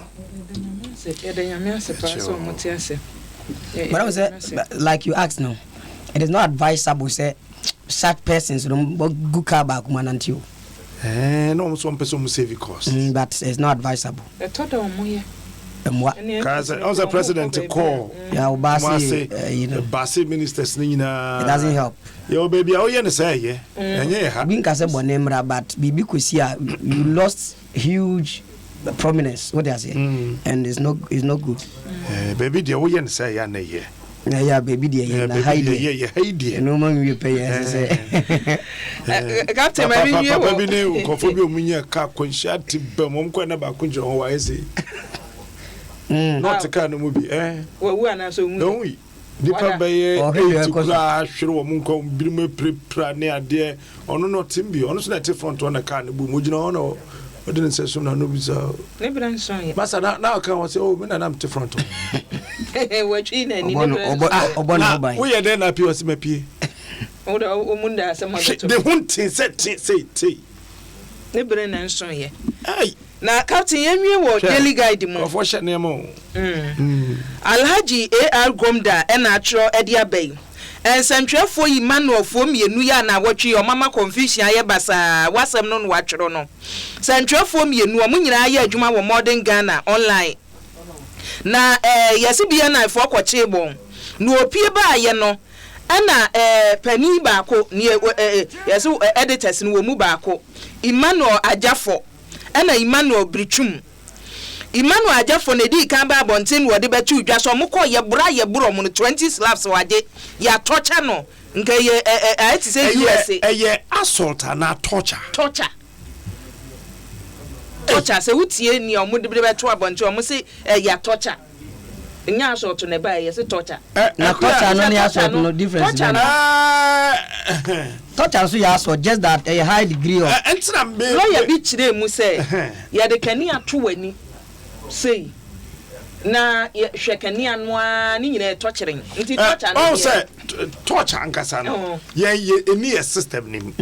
but I was like you asked now, it is not advisable say such persons don't go car back man until no some person save cost but it's not advisable. Also president call Basi ministers it doesn't help. Yo baby oh you say yeah being kase bonemra but bibi kwesi you lost huge prominence what they say and it's not good. Baby the oh you say yeah yeah baby dear na hide no man we pay captain maybe you baby ne kofobi omunya ka kwanhia tibam mom kwa na ba kunjo ho wa ese not ka no mu bi we ana so mu don't we nipa beye kula hwere wo munko birim prepra ne ade ono no timbi ono so na te front on na car ne bu mojina ono odin se so na no bisa ne bran so ye masa na kan wo say oh me na te front we twi na ni ne obon wo ye den na pie o se mapie o munda asema to de huntin say ne bran na so ye ai na captain yenwie wo daily guide mo ofo hye ne mo Alhaji AR Gomda na atro edi abai ensantwefo yi manuofo mienu ya na wotwe omama confusion aye basa wasem no watwero no santwefo mienu omo nyina ya adwuma wo modern Ghana online na yesi bia na ifo kwache bon no opie ba ye no ana pani baako ni yesi editors no wo mu baako Emmanuel Ajafo ana Emmanuel Brichum Emmanuel Ajafo ne di kan ba bonten wo de betu dwa so mo ko ye buro mo 20 slaps waje ya torture no nke ye ti say USA ye assault na torture se wutie ni o mo de betu abonten o mo say ya torture nya assault ne ba ye say torture na torture no ni assault no difference torture so ya assault just that a high degree of entina me lawyer bi chire mu say ya de kani ato wani say na hwekani anwa ni nyina torturing nti torture no oh say torture ankasa no ye any system nim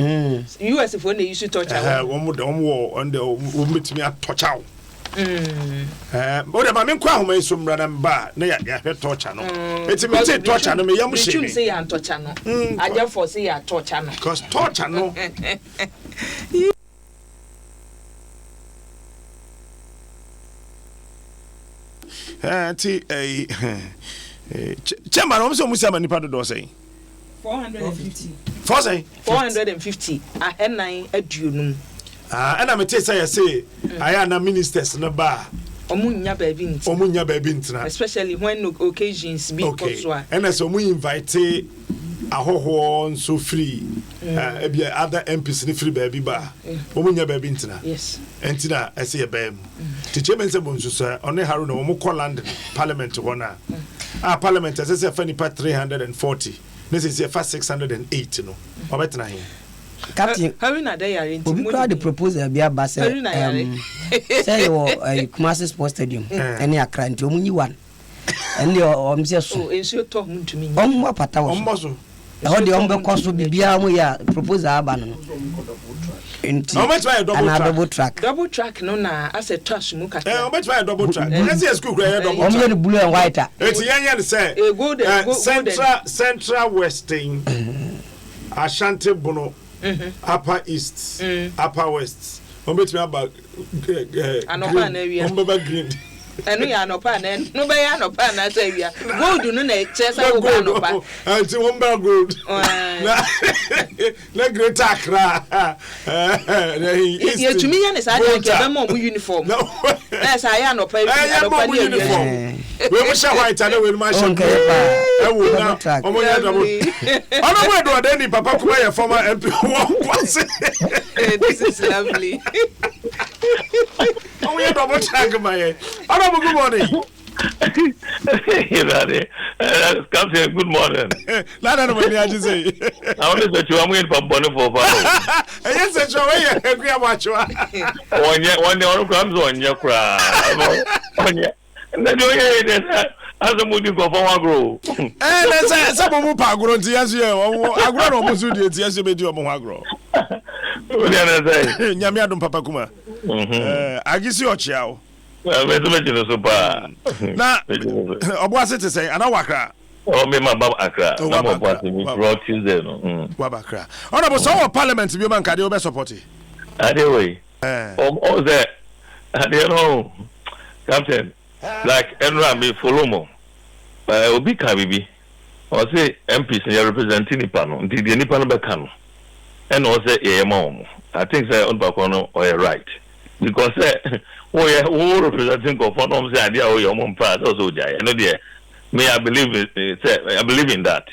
US for na use torture wo metimi a torture o de ma me kwa homa iso mra na mba na ya torture no eti me say torture no me yam hye me say ya torture no aja for say ya torture no because torture no Chamba no so musa manipa do say 450 ahenan aduonum ana me say ya say aya na ministers na ba omunya baby ntina especially when occasions be also and so we invite ahoho nso free other MPs ni free baby ba omunya baby ntina yes entina ese ye bam tiche mense bonso so one haru na omo London parliament hona parliament ese fa ni pa 340 this is fa 608 no obetna here Captain Haruna dey are into we try the proposal bia ba say say you Kumasi Sports Stadium any Accra nti omunyi one and you say so enso to ntumi omwa pata wo so how the ombe koso bibia mu ya proposal aba no nti double track no na as a trash mu kata double track yes school kra double track omwe blue and white eti yan say central western Ashanti Bono upper east upper west ombetimi aba anopa na area ombeba green enu ya anopa na no be ya anopa na say area gold no na chesa go anopa anti ombeba gold na great Accra ye tumi ya ne sa ja ke be mo uniform na sa ya anopa anopa ni uniform we mo sha white na we ma sha e wo na omo ya double ono we do dey ni papa kuma ya former MP this is lovely omo ya double track my good morning. Captain, good morning. Lada no many aji say. I want to you am going for bonne for father. Yes, say you we agree about you. One day comes on your cry. Na do ye as a moody go for one grow. Say some mu pa agro nti yes ye agro no mu su di nti yes be di omo agro. What do you say? Nyame adom papa kuma. Agisi ochia o. Well, me no so pa. Na obuase te say ana wakra. Oh, me ma baba Accra. Na mo party me brought Tuesday no. Wabakra. Honorable so parliament bi man kade obe support. Anyway. Oh there. You know, Captain, like Enra me follow mo. Obi ka bibi. O say MPs they representing nipa no. Ndi the nipa no be ka no. And o say e ma omo. I think say on back on or right. Because who representing government say idea your mom part also jai. No there. Me I believe in that.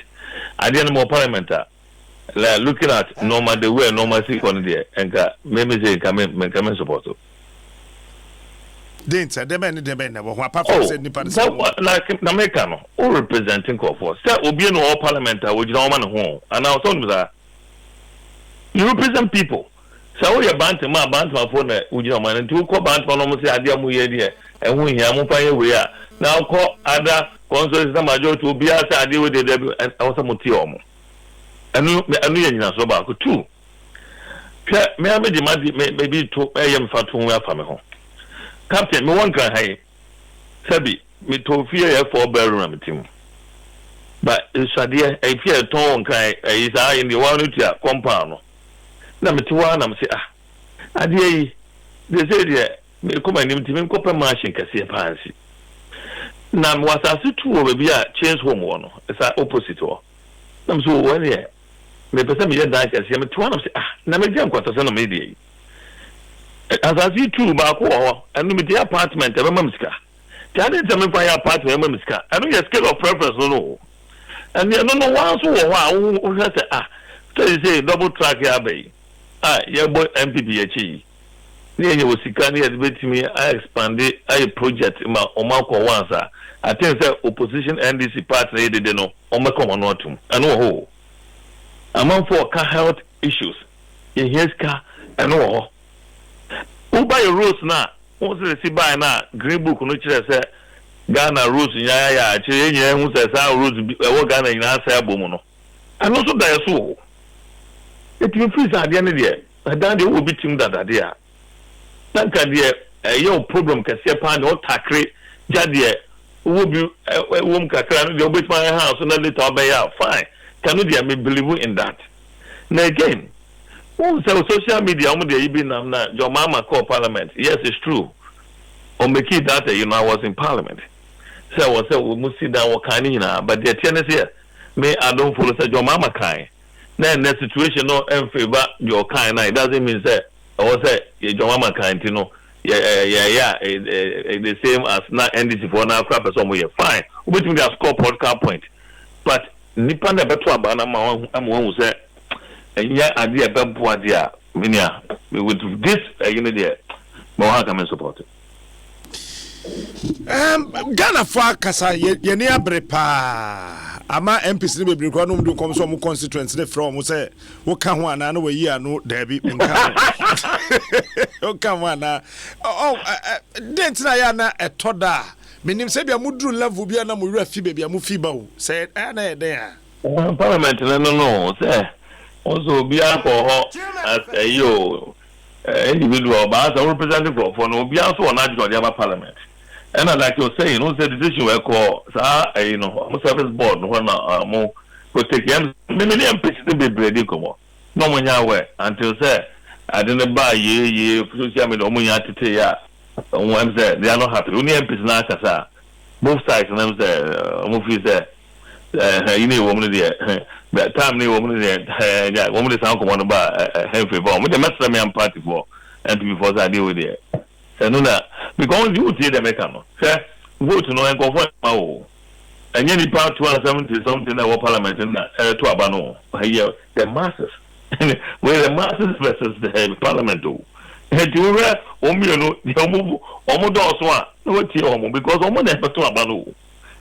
I didn't more parliament. Like looking at normal the way normal see on there and maybe say come support. Didn't say the men never apart from said Nipan. Like American or representing for that will be in all parliament which no man home. And I was on that. You represent people. So you're bantam phone with your man and two call bantam almost idea muye and we hear Mupaya we are now call other consuls the majority to be as I deal with the debut and also Mutiomo. And you know so about two. Maybe to AM Fatum from home. Captain, me one can hay. Sabi, me to fear 4 bedroom team. But it's a dear, a fear tone kind is I in the one compound. Number 2, I'm say, ah, dear, they say, dear, me come and name to copper machine can see a fancy. Now, was I see 2 over be a change home one, it's our opposite or. I'm so well here. Me person me that as you me 2 I'm say, ah, na me jam kwata se no me dey. As I see 2 back ho, and me the apartment e mama miska. Tell them me fire apartment mama miska. I know your scale of preference no. And you don't know one so who say ah, so you say double track here be. Ah, your boy MPPH. Near you sika near bet me I expand it I project ma o ma ko once. I think say opposition NDC party dey no o me come on otum. I know ho. Among for car health issues. In his car and all. Who buy your rules now? What's the see by now? Green book no say Ghana rules ya who says our rules Ghana in answer bomono. And also that so. It will freeze at the end of the year. And then they will be team that idea. Thank you, your problem can see a pan or tackle Jadia will be a woman can be my house and a little bay out. Fine. Can you believe in that? Now again, social media, your mama called parliament. Yes, it's true. On the key data, I was in parliament. So I was we must sit down but the tennis here, may I don't follow your mama kind. Then the situation no favor your kind. It doesn't mean that I was your mama kind, the same as not NDC for now crap somewhere. Fine. Which means I score podcast point. But nipa na beto abana ma won say enya ade e bebo ade a minia with this there ma wa come support Ghana for kasa ye ne abre pa ama MPs ne bebre ko no mdu kom so mo constituents ne from say wo ka ho ana na wayi ano da bi nka wo ka ho ana dent na ya na etoda menim say bia mudru level bia na mo wura fi bia mo fi ba o say na e den a parliament no say also bia ko ho as individual but as a representative for no bia so on adjo the parliament. And like you're saying, no decision we call service board when mo protect them. Many MPs be ready come on. No one way until say I didn't buy ye social media mo ya tete ya. When say they are not happy. Only MPs na kasa. Both sides and them say mo fi say you know woman there. But time ni woman there. Yeah, woman dey sound come on ba help for. Me dey mess me am party for and before I deal with it. Because you see the mechanism. Vote no and go for and any part 270 something that was parliament in to Abano. Here, the masses. Where the masses versus the parliament do. And you read, the almost one, no tea because almost never to Abano.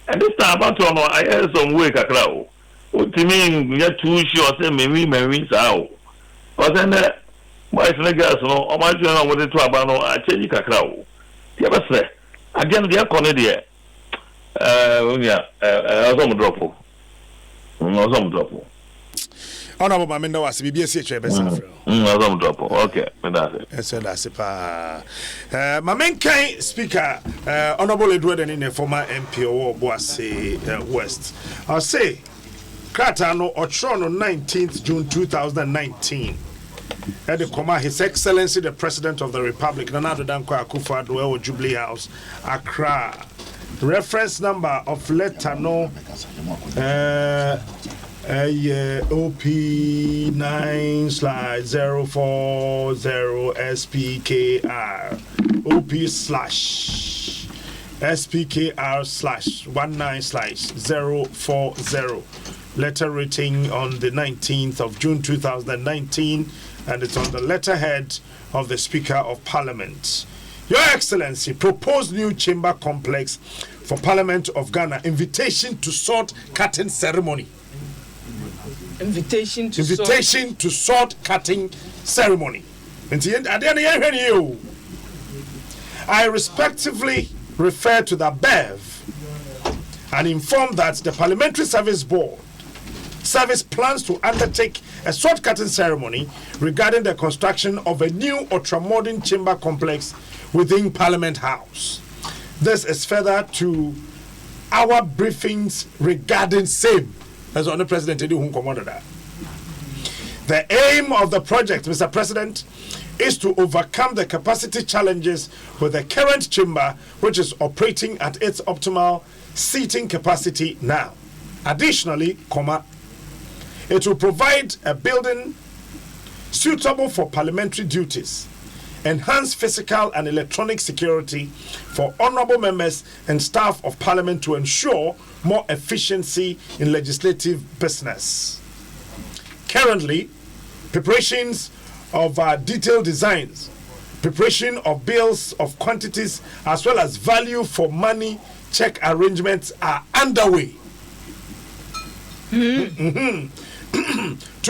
And this time about to know, I had some work a crowd. What do you mean? We are too sure, say, maybe, out. But then, why is the gas no? How much you know what it to Abano? I tell you, Cacao. You ever say, again, the Acondia. Some drop. Some drop. Honorable Mamma was BBS some drop. Okay, that's it. My main kind speaker, Honorable Edward and in a former MPO Boise West. I'll say, Kratano Otrono 19th June 2019. At the Koma, His Excellency the President of the Republic, Nana Dankwa Akufo-Addo, Jubilee House, Accra. Reference number of letter no OP9/040 SPKR OP/SPKR/19/040. Letter written on the 19th of June 2019, and it's on the letterhead of the Speaker of Parliament. Your Excellency, proposed new chamber complex for Parliament of Ghana. Invitation to sword cutting ceremony. Invitation to sword cutting ceremony. I respectively refer to the above and inform that the Parliamentary Service Board plans to undertake a sword cutting ceremony regarding the construction of a new ultramodern chamber complex within Parliament House. This is further to our briefings regarding same. As on the President, the aim of the project, Mr. President, is to overcome the capacity challenges with the current chamber, which is operating at its optimal seating capacity now. Additionally, it will provide a building suitable for parliamentary duties, enhance physical and electronic security for honorable members and staff of parliament to ensure more efficiency in legislative business. Currently, preparations of detailed designs, preparation of bills of quantities, as well as value for money check arrangements are underway. To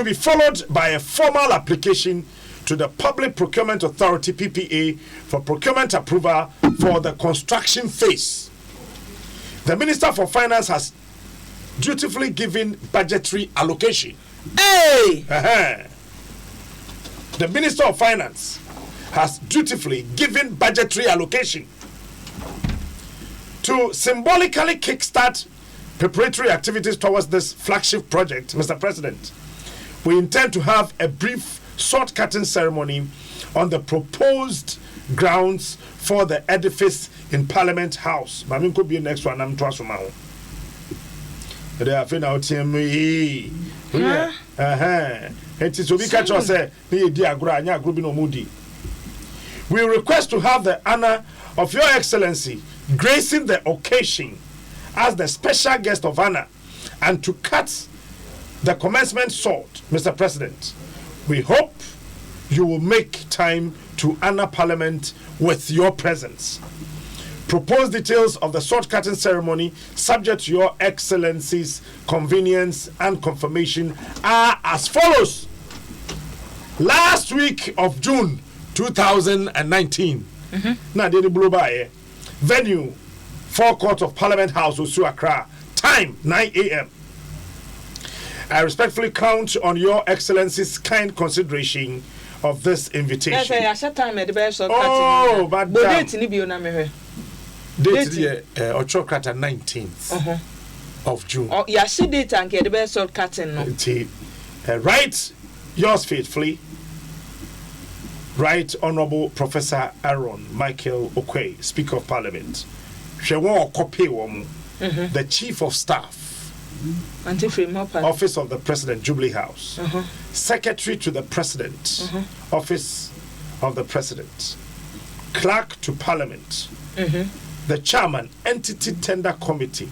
be followed by a formal application to the Public Procurement Authority PPA for procurement approval for the construction phase. The Minister for Finance has dutifully given budgetary allocation. Hey! The Minister of Finance has dutifully given budgetary allocation to symbolically kickstart preparatory activities towards this flagship project. Mr. President, we intend to have a brief sword cutting ceremony on the proposed grounds for the edifice in Parliament House. Mamin could be the next one. I'm trust from now. They are finna out me. It is we catch us say me dia gura anya group no mudi. We request to have the honor of Your Excellency gracing the occasion as the special guest of honor and to cut the commencement sword, Mr. President. We hope you will make time to honor Parliament with your presence. Proposed details of the sword cutting ceremony, subject to Your Excellency's convenience and confirmation, are as follows. Last week of June 2019, venue, forecourt of Parliament House, Osu Accra, time 9 a.m. I respectfully count on Your Excellency's kind consideration of this invitation. Oh, but date Ochokrata 19th of June. Oh, yeah, she date and get the best of cutting. Right, yours faithfully, Right Honorable Professor Aaron Michael Okwe, Speaker of Parliament. The Chief of Staff, Office of the President, Jubilee House, Secretary to the President, Office of the President, Clerk to Parliament, the Chairman, Entity Tender Committee,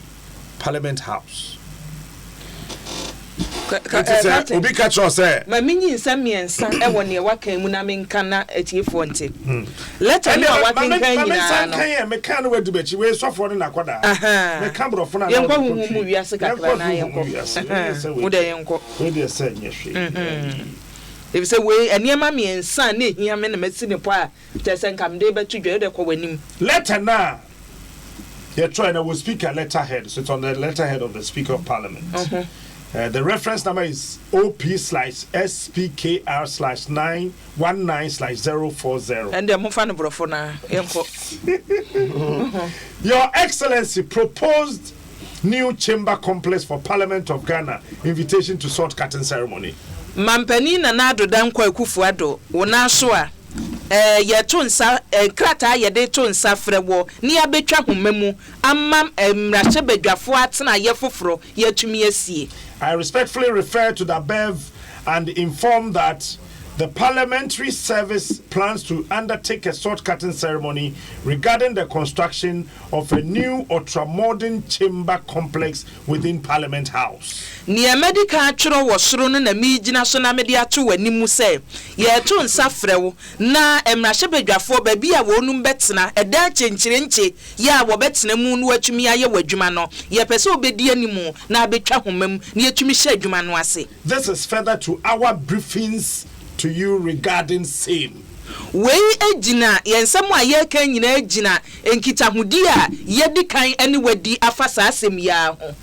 Parliament House. Obi catch us say ma minyi nsam yensa e woni waka mu na menka na etiefo nti let me waka nkan nyina no me kan no wadu bachi we sofo no nakoda me kan brofo na yenko hu mu wiase kakra na yenko wo de yenko we de say nyehwe if say we eniema me yensa na ehia me na masi ne po a tesen kam de betu dwe de ko wanim letter na you try na we speaker letterhead, so it's on the letterhead of the Speaker of Parliament. The reference number is OP/SPKR/919/040. And the Mufano Brofona. Your Excellency proposed new chamber complex for Parliament of Ghana. Invitation to sword cutting ceremony. Mampani na nado dan kwa kufuado. Wona so a ye to nsa krata ye de to nsa frewo ni abetwa homemu amam mrache badwafo atena ye foforo ye tumi asie. I respectfully refer to the above and inform that The Parliamentary Service plans to undertake a sword-cutting ceremony regarding the construction of a new ultra-modern chamber complex within Parliament House. Near medical churo was thrown in a mijina sona media to a nimuse. Ye to nsafrew na emrashebedwa for baby a wonum betina a da chenchirenche ya wo betina mu no atumi aye wadwuma no ye pese obedi animu na betwa homam na atumi hye adwuma no ase. This is further to our briefings to you regarding same. Wei ejina yensam a ye kan nyina ejina enkitahudi a ye di kan ene wadi afasa asem ya ho.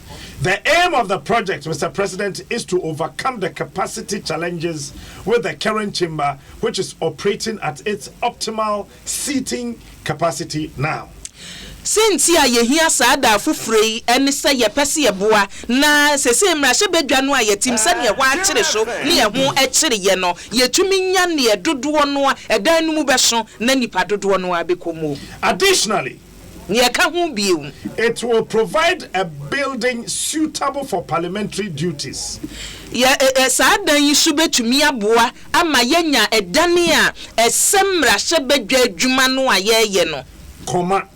The aim of the project, Mr. President, is to overcome the capacity challenges with the current chamber, which is operating at its optimal seating capacity now. Since ye hear sada fufrei and say ye pesi boa na se mrashe bedwa no a yetim se ne wa akire so ne ye ho akire ye no ye tumi nya ne dodo no a edan no mu beso na nipa dodo no a bekomo. Additionally, it will provide a building suitable for parliamentary duties. Sada yisube tumi aboa ama yenya edane a esemra shebedwa adwuma no ayeye no. Comma.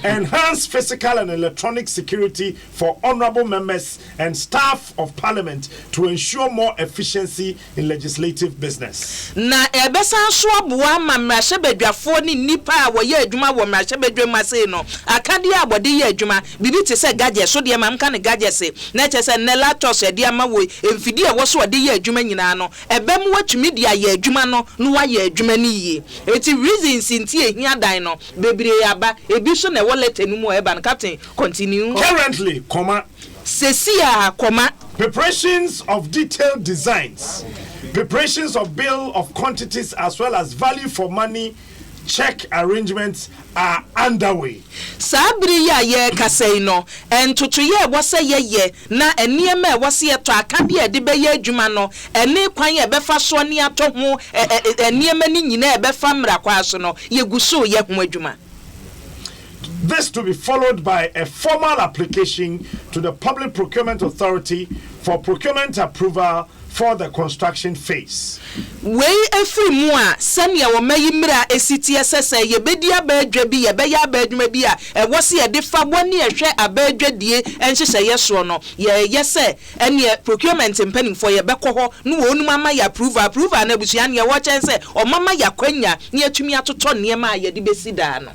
Enhance physical and electronic security for honorable members and staff of parliament to ensure more efficiency in legislative business. Na ebesa so aboa ma mrashebedwafo ni nipa a wo ye adwuma wo mrashebedwa mase no akade abode ye adwuma bibi te se gadget so de ma mka ne gadget se na che se ne laptop e de ama wo emfidi e wo so de ye adwuma nyina no ebem watumi dia ye adwuma no wa ye adwuma ni ye eti reasons inti ehia dan no bebre aba ebi so Captain, continue. Currently, preparations of detailed designs, preparations of bill of quantities as well as value for money check arrangements are underway. Sabri ya ye kasei no entutu ye wose ye na eniema wose ye to akade e de be ye adwuma no eni kwan ye befa so ne ato ho eniema ni nyina e befa mra kwa so no ye guso ye ho adwuma. This to be followed by a formal application to the Public Procurement Authority for procurement approval for the construction phase. Wey efri mu a sania wo mayi mira esiti esese ye bedi abadwa bi ye be ya abadwuma bi a e wo se ye de fa boni ehwe abadwadie enhyehyɛ ye so no ye yese ene procurement impending for ye bekɔ no wo onum ama ya approval na busua ne ye wo kyense o mama ya kwanya ne atumi atoto ne ma ye de besi da no.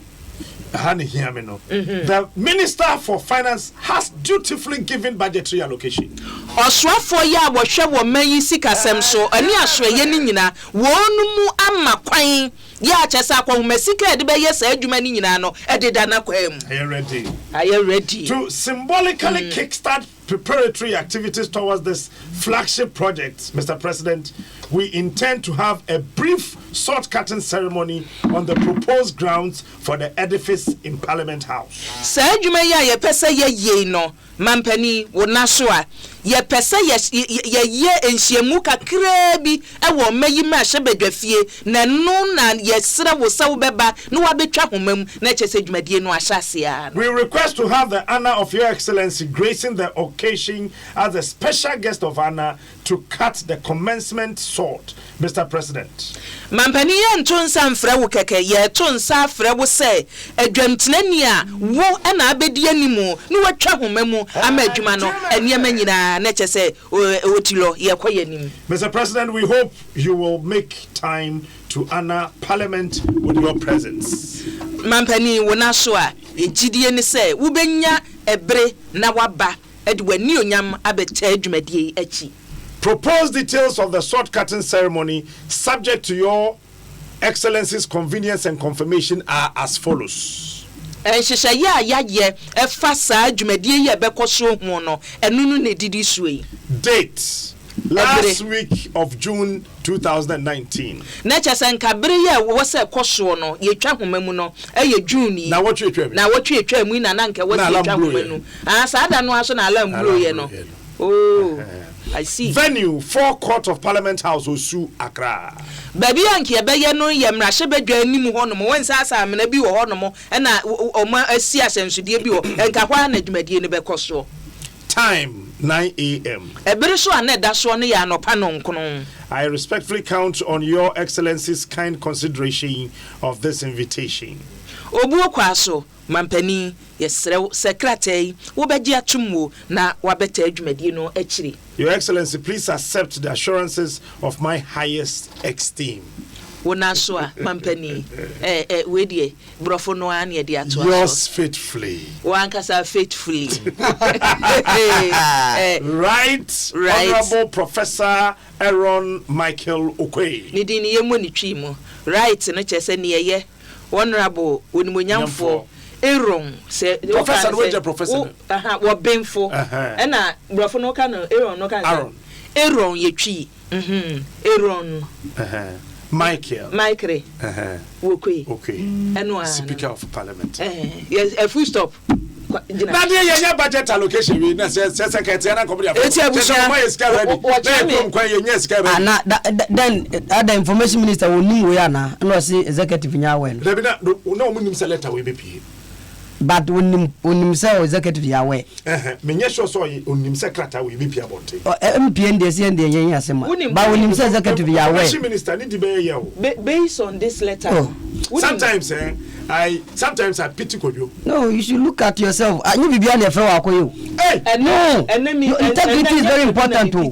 The Minister for Finance has dutifully given budgetary allocation. Oswafo ya wohwe wo mayi sikasem so ani asoye ni nyina wonumu ama kwan ya chesa kwa mesika de be yesa adwuma ni nyina no ededa na kwam. Are you ready? To symbolically kickstart preparatory activities towards this flagship project, Mr. President, we intend to have a brief sword-cutting ceremony on the proposed grounds for the edifice in Parliament House. Sir adwuma ya ye pese ye no mampani wona so a ye pese ye enhyiamu kakra bi e wo mayi ma hyebedwafie na no na ye sra wo sawo beba no wa betwa homam na chese dwumadie no ahyase a. We request to have the honor of Your Excellency gracing the occasion as a special guest of honor to cut the commencement sword, Mr. President. Mampani ye ntonsa mfra wo keke ye tonsa afra wo se adwamtenani a wo na abedi animu no watwa homamu ama adwuma no eniema nyina na chese otilo ye koye nim. Mr. President, we hope you will make time to honor Parliament with your presence. Mampani wona so a ejidie ni se wo benya ebre na waba edwani onyam abeta adwumadie achi. Propose details of the sword-cutting ceremony subject to Your Excellency's convenience and confirmation are as follows. Date. Last week of June 2019. Now what you oh, I see. Venue, Forecourt of Parliament House, Osu, Accra. Baby Anki, a bayano, Yamrashebe, Nimu Honomo, when Sasa, Menabi or Honomo, and Oma Sias and Sudio, and Kawana Medina Becoso. Time 9 a.m. I respectfully count on Your Excellency's kind consideration of this invitation. Mampani secretary na wabeta adwumadi no akiri. Your Excellency, please accept the assurances of my highest esteem. Wona so a mampani we die brofo no an ye dia to. Yours faithfully. Wankasa faithfully. Right. Honorable Professor Aaron Michael Okwe. Ni din ye mo ni twi mu. Right no chese ne ye honorable onimonyamfo Aaron say Professor we professor. Wo benfo. Na brofo no ka no Aaron no ka. Aaron ye twi. Aaron. Michael. Okay. Speaker of Parliament. Yes, a full stop. Now there budget allocation we na secretary na company. Then other information minister will know we na no say executive nya we no. No munim say letter we be. But unim say executive ya we. Me sure so unim secretary we be about. MPN dey say dey yen asema. But unim say executive ya we. Information minister need be here. Based on this letter. Sometimes I pity Kojo. No, you should look at yourself. You be behind your friend Akoyo. Hey, no. Integrity is very important too.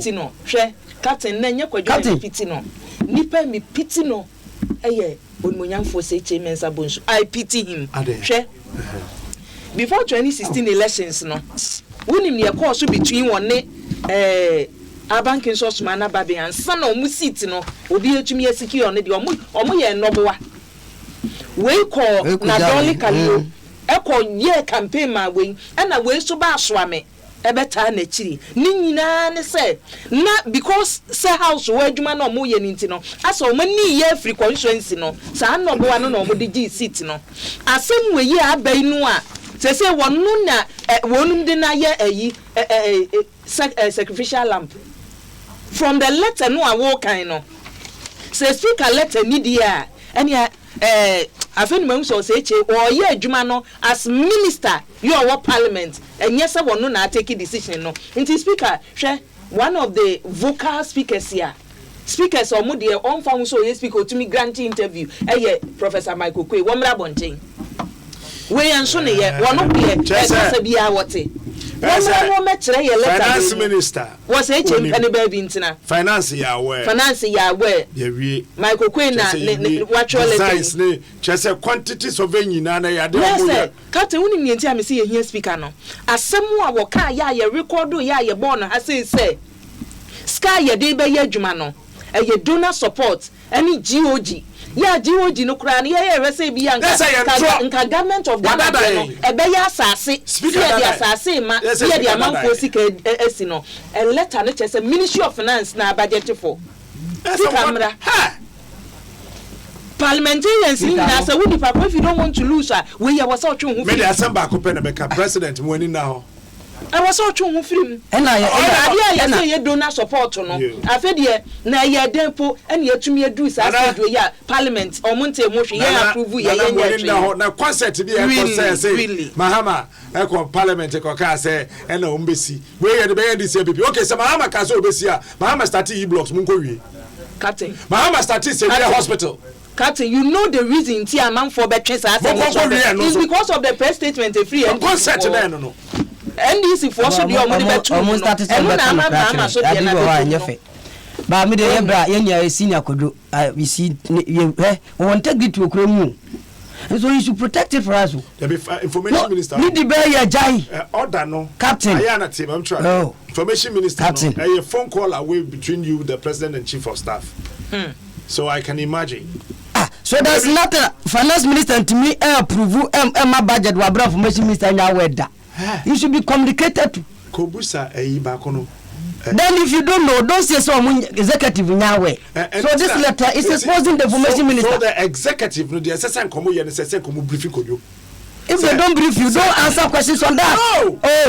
Captain Nanya Kojo pity no. Nipa me pity no. Eye onmonyamfo say Mensa Bonsu. I pity him. Before 2016 elections no. Wonim ne course between one Abankin source man ababe and son of musit no. Obi etumi secure on the omo ye noboa. We call Nadoli Kalio. Eko ye campaign ma we na we so ba soame ebeta na chiri. Ni nyina ne say na because say house we adwuma na omo ye nti no. Asa omo ni ye free constituency no. Sa noboa no na omo de seat no. Asem we ye abai no a say wonu na wonum de na ye ayi sacrificial lamp. From the letter no a wo kan no. Say speaker letter ni dia anya afeni ma so say che o ye adwuma no as minister you are parliament and yes wonu na take decision no nti speaker hwe one of the vocal speakers here speakers omo de on fa so ye speaker to me grant interview Professor Michael Kwe wo mra bonten we enso ne ye wono be esa bia wote Finance minister was a penny baby intina. Finance ya where we Michael Queen watch all the just quantities of any nana ya yes Captain woni nti am see here speaker no asemu a wo ka ya record ya born ha say sky ya dey be ya adwuma no donor support any GOG ya GOG no kura na ya rese bi nka government of Ghana no ebe ya asase ya di asase ma ya di amanfo sika esi no a letter no chese Ministry of Finance na budget for camera parliamentarians na say we papa if you don't want to lose we ya was out hu me dey assemble akopɛ na beka president mwani na ho I was out hu film and I donor support no afede na ya dempo and ya tumi adu sa ya parliament o monte emotion ya approve ya na concert bi e say Mahama e ko parliament e ko ka say e na ombesi we ya de be this CPP okay say Mahama ka say obesi a Mahama start e blocks mun ko wie Captain Mahama start say hospital Captain, you know the reason ti amount for between is because of the press statement free and concert no NDC for so the omoni betu no so the na ba me de yebra yenya senior kodo we see we integrity okura mu so you should protect it for us the information minister need the bear ya jai order no Captain ayana team I'm trying information minister no a phone call away between you the president and chief of staff so I can imagine so there's nothing finance minister to me approve my budget wa bra information minister nya weda you should be communicated to kobusa bakono then if you don't know don't say so executive nyawe so this letter is exposing the information minister so the executive no the assessment komo ye no say komo briefing kodio if they don't brief you don't answer questions on that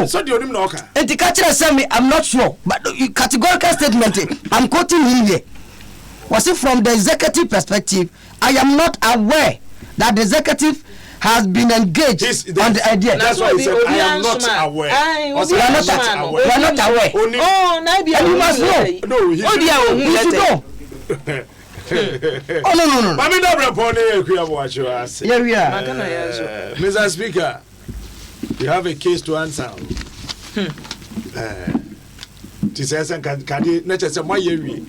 so the onim na oka enti ka kire say me I'm not sure but categorical statement I'm quoting him here was it from the executive perspective I am not aware that the executive has been engaged on the idea. That's why he said, I am not aware. You are not aware. And you must know. No, he should know. Oh, no. Mami Dobra Pony, we are watching us. Yeah, we are. Mr. Speaker, you have a case to answer. Tisasa kadi na chese mo yewi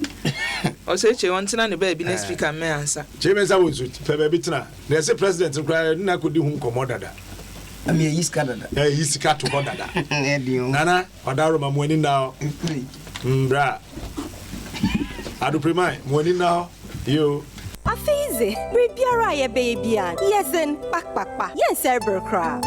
o se che won tena ne ba bi na speaker me answer chemesa wozu fe ba bitena na se president kra na kodi hu nkomo dada ami yiska dada yiska to dada nana odaro ma mo ni na mbra adu primai mo ni na yo afize bribiara ye baby an yesen pakpakpa yen serber kra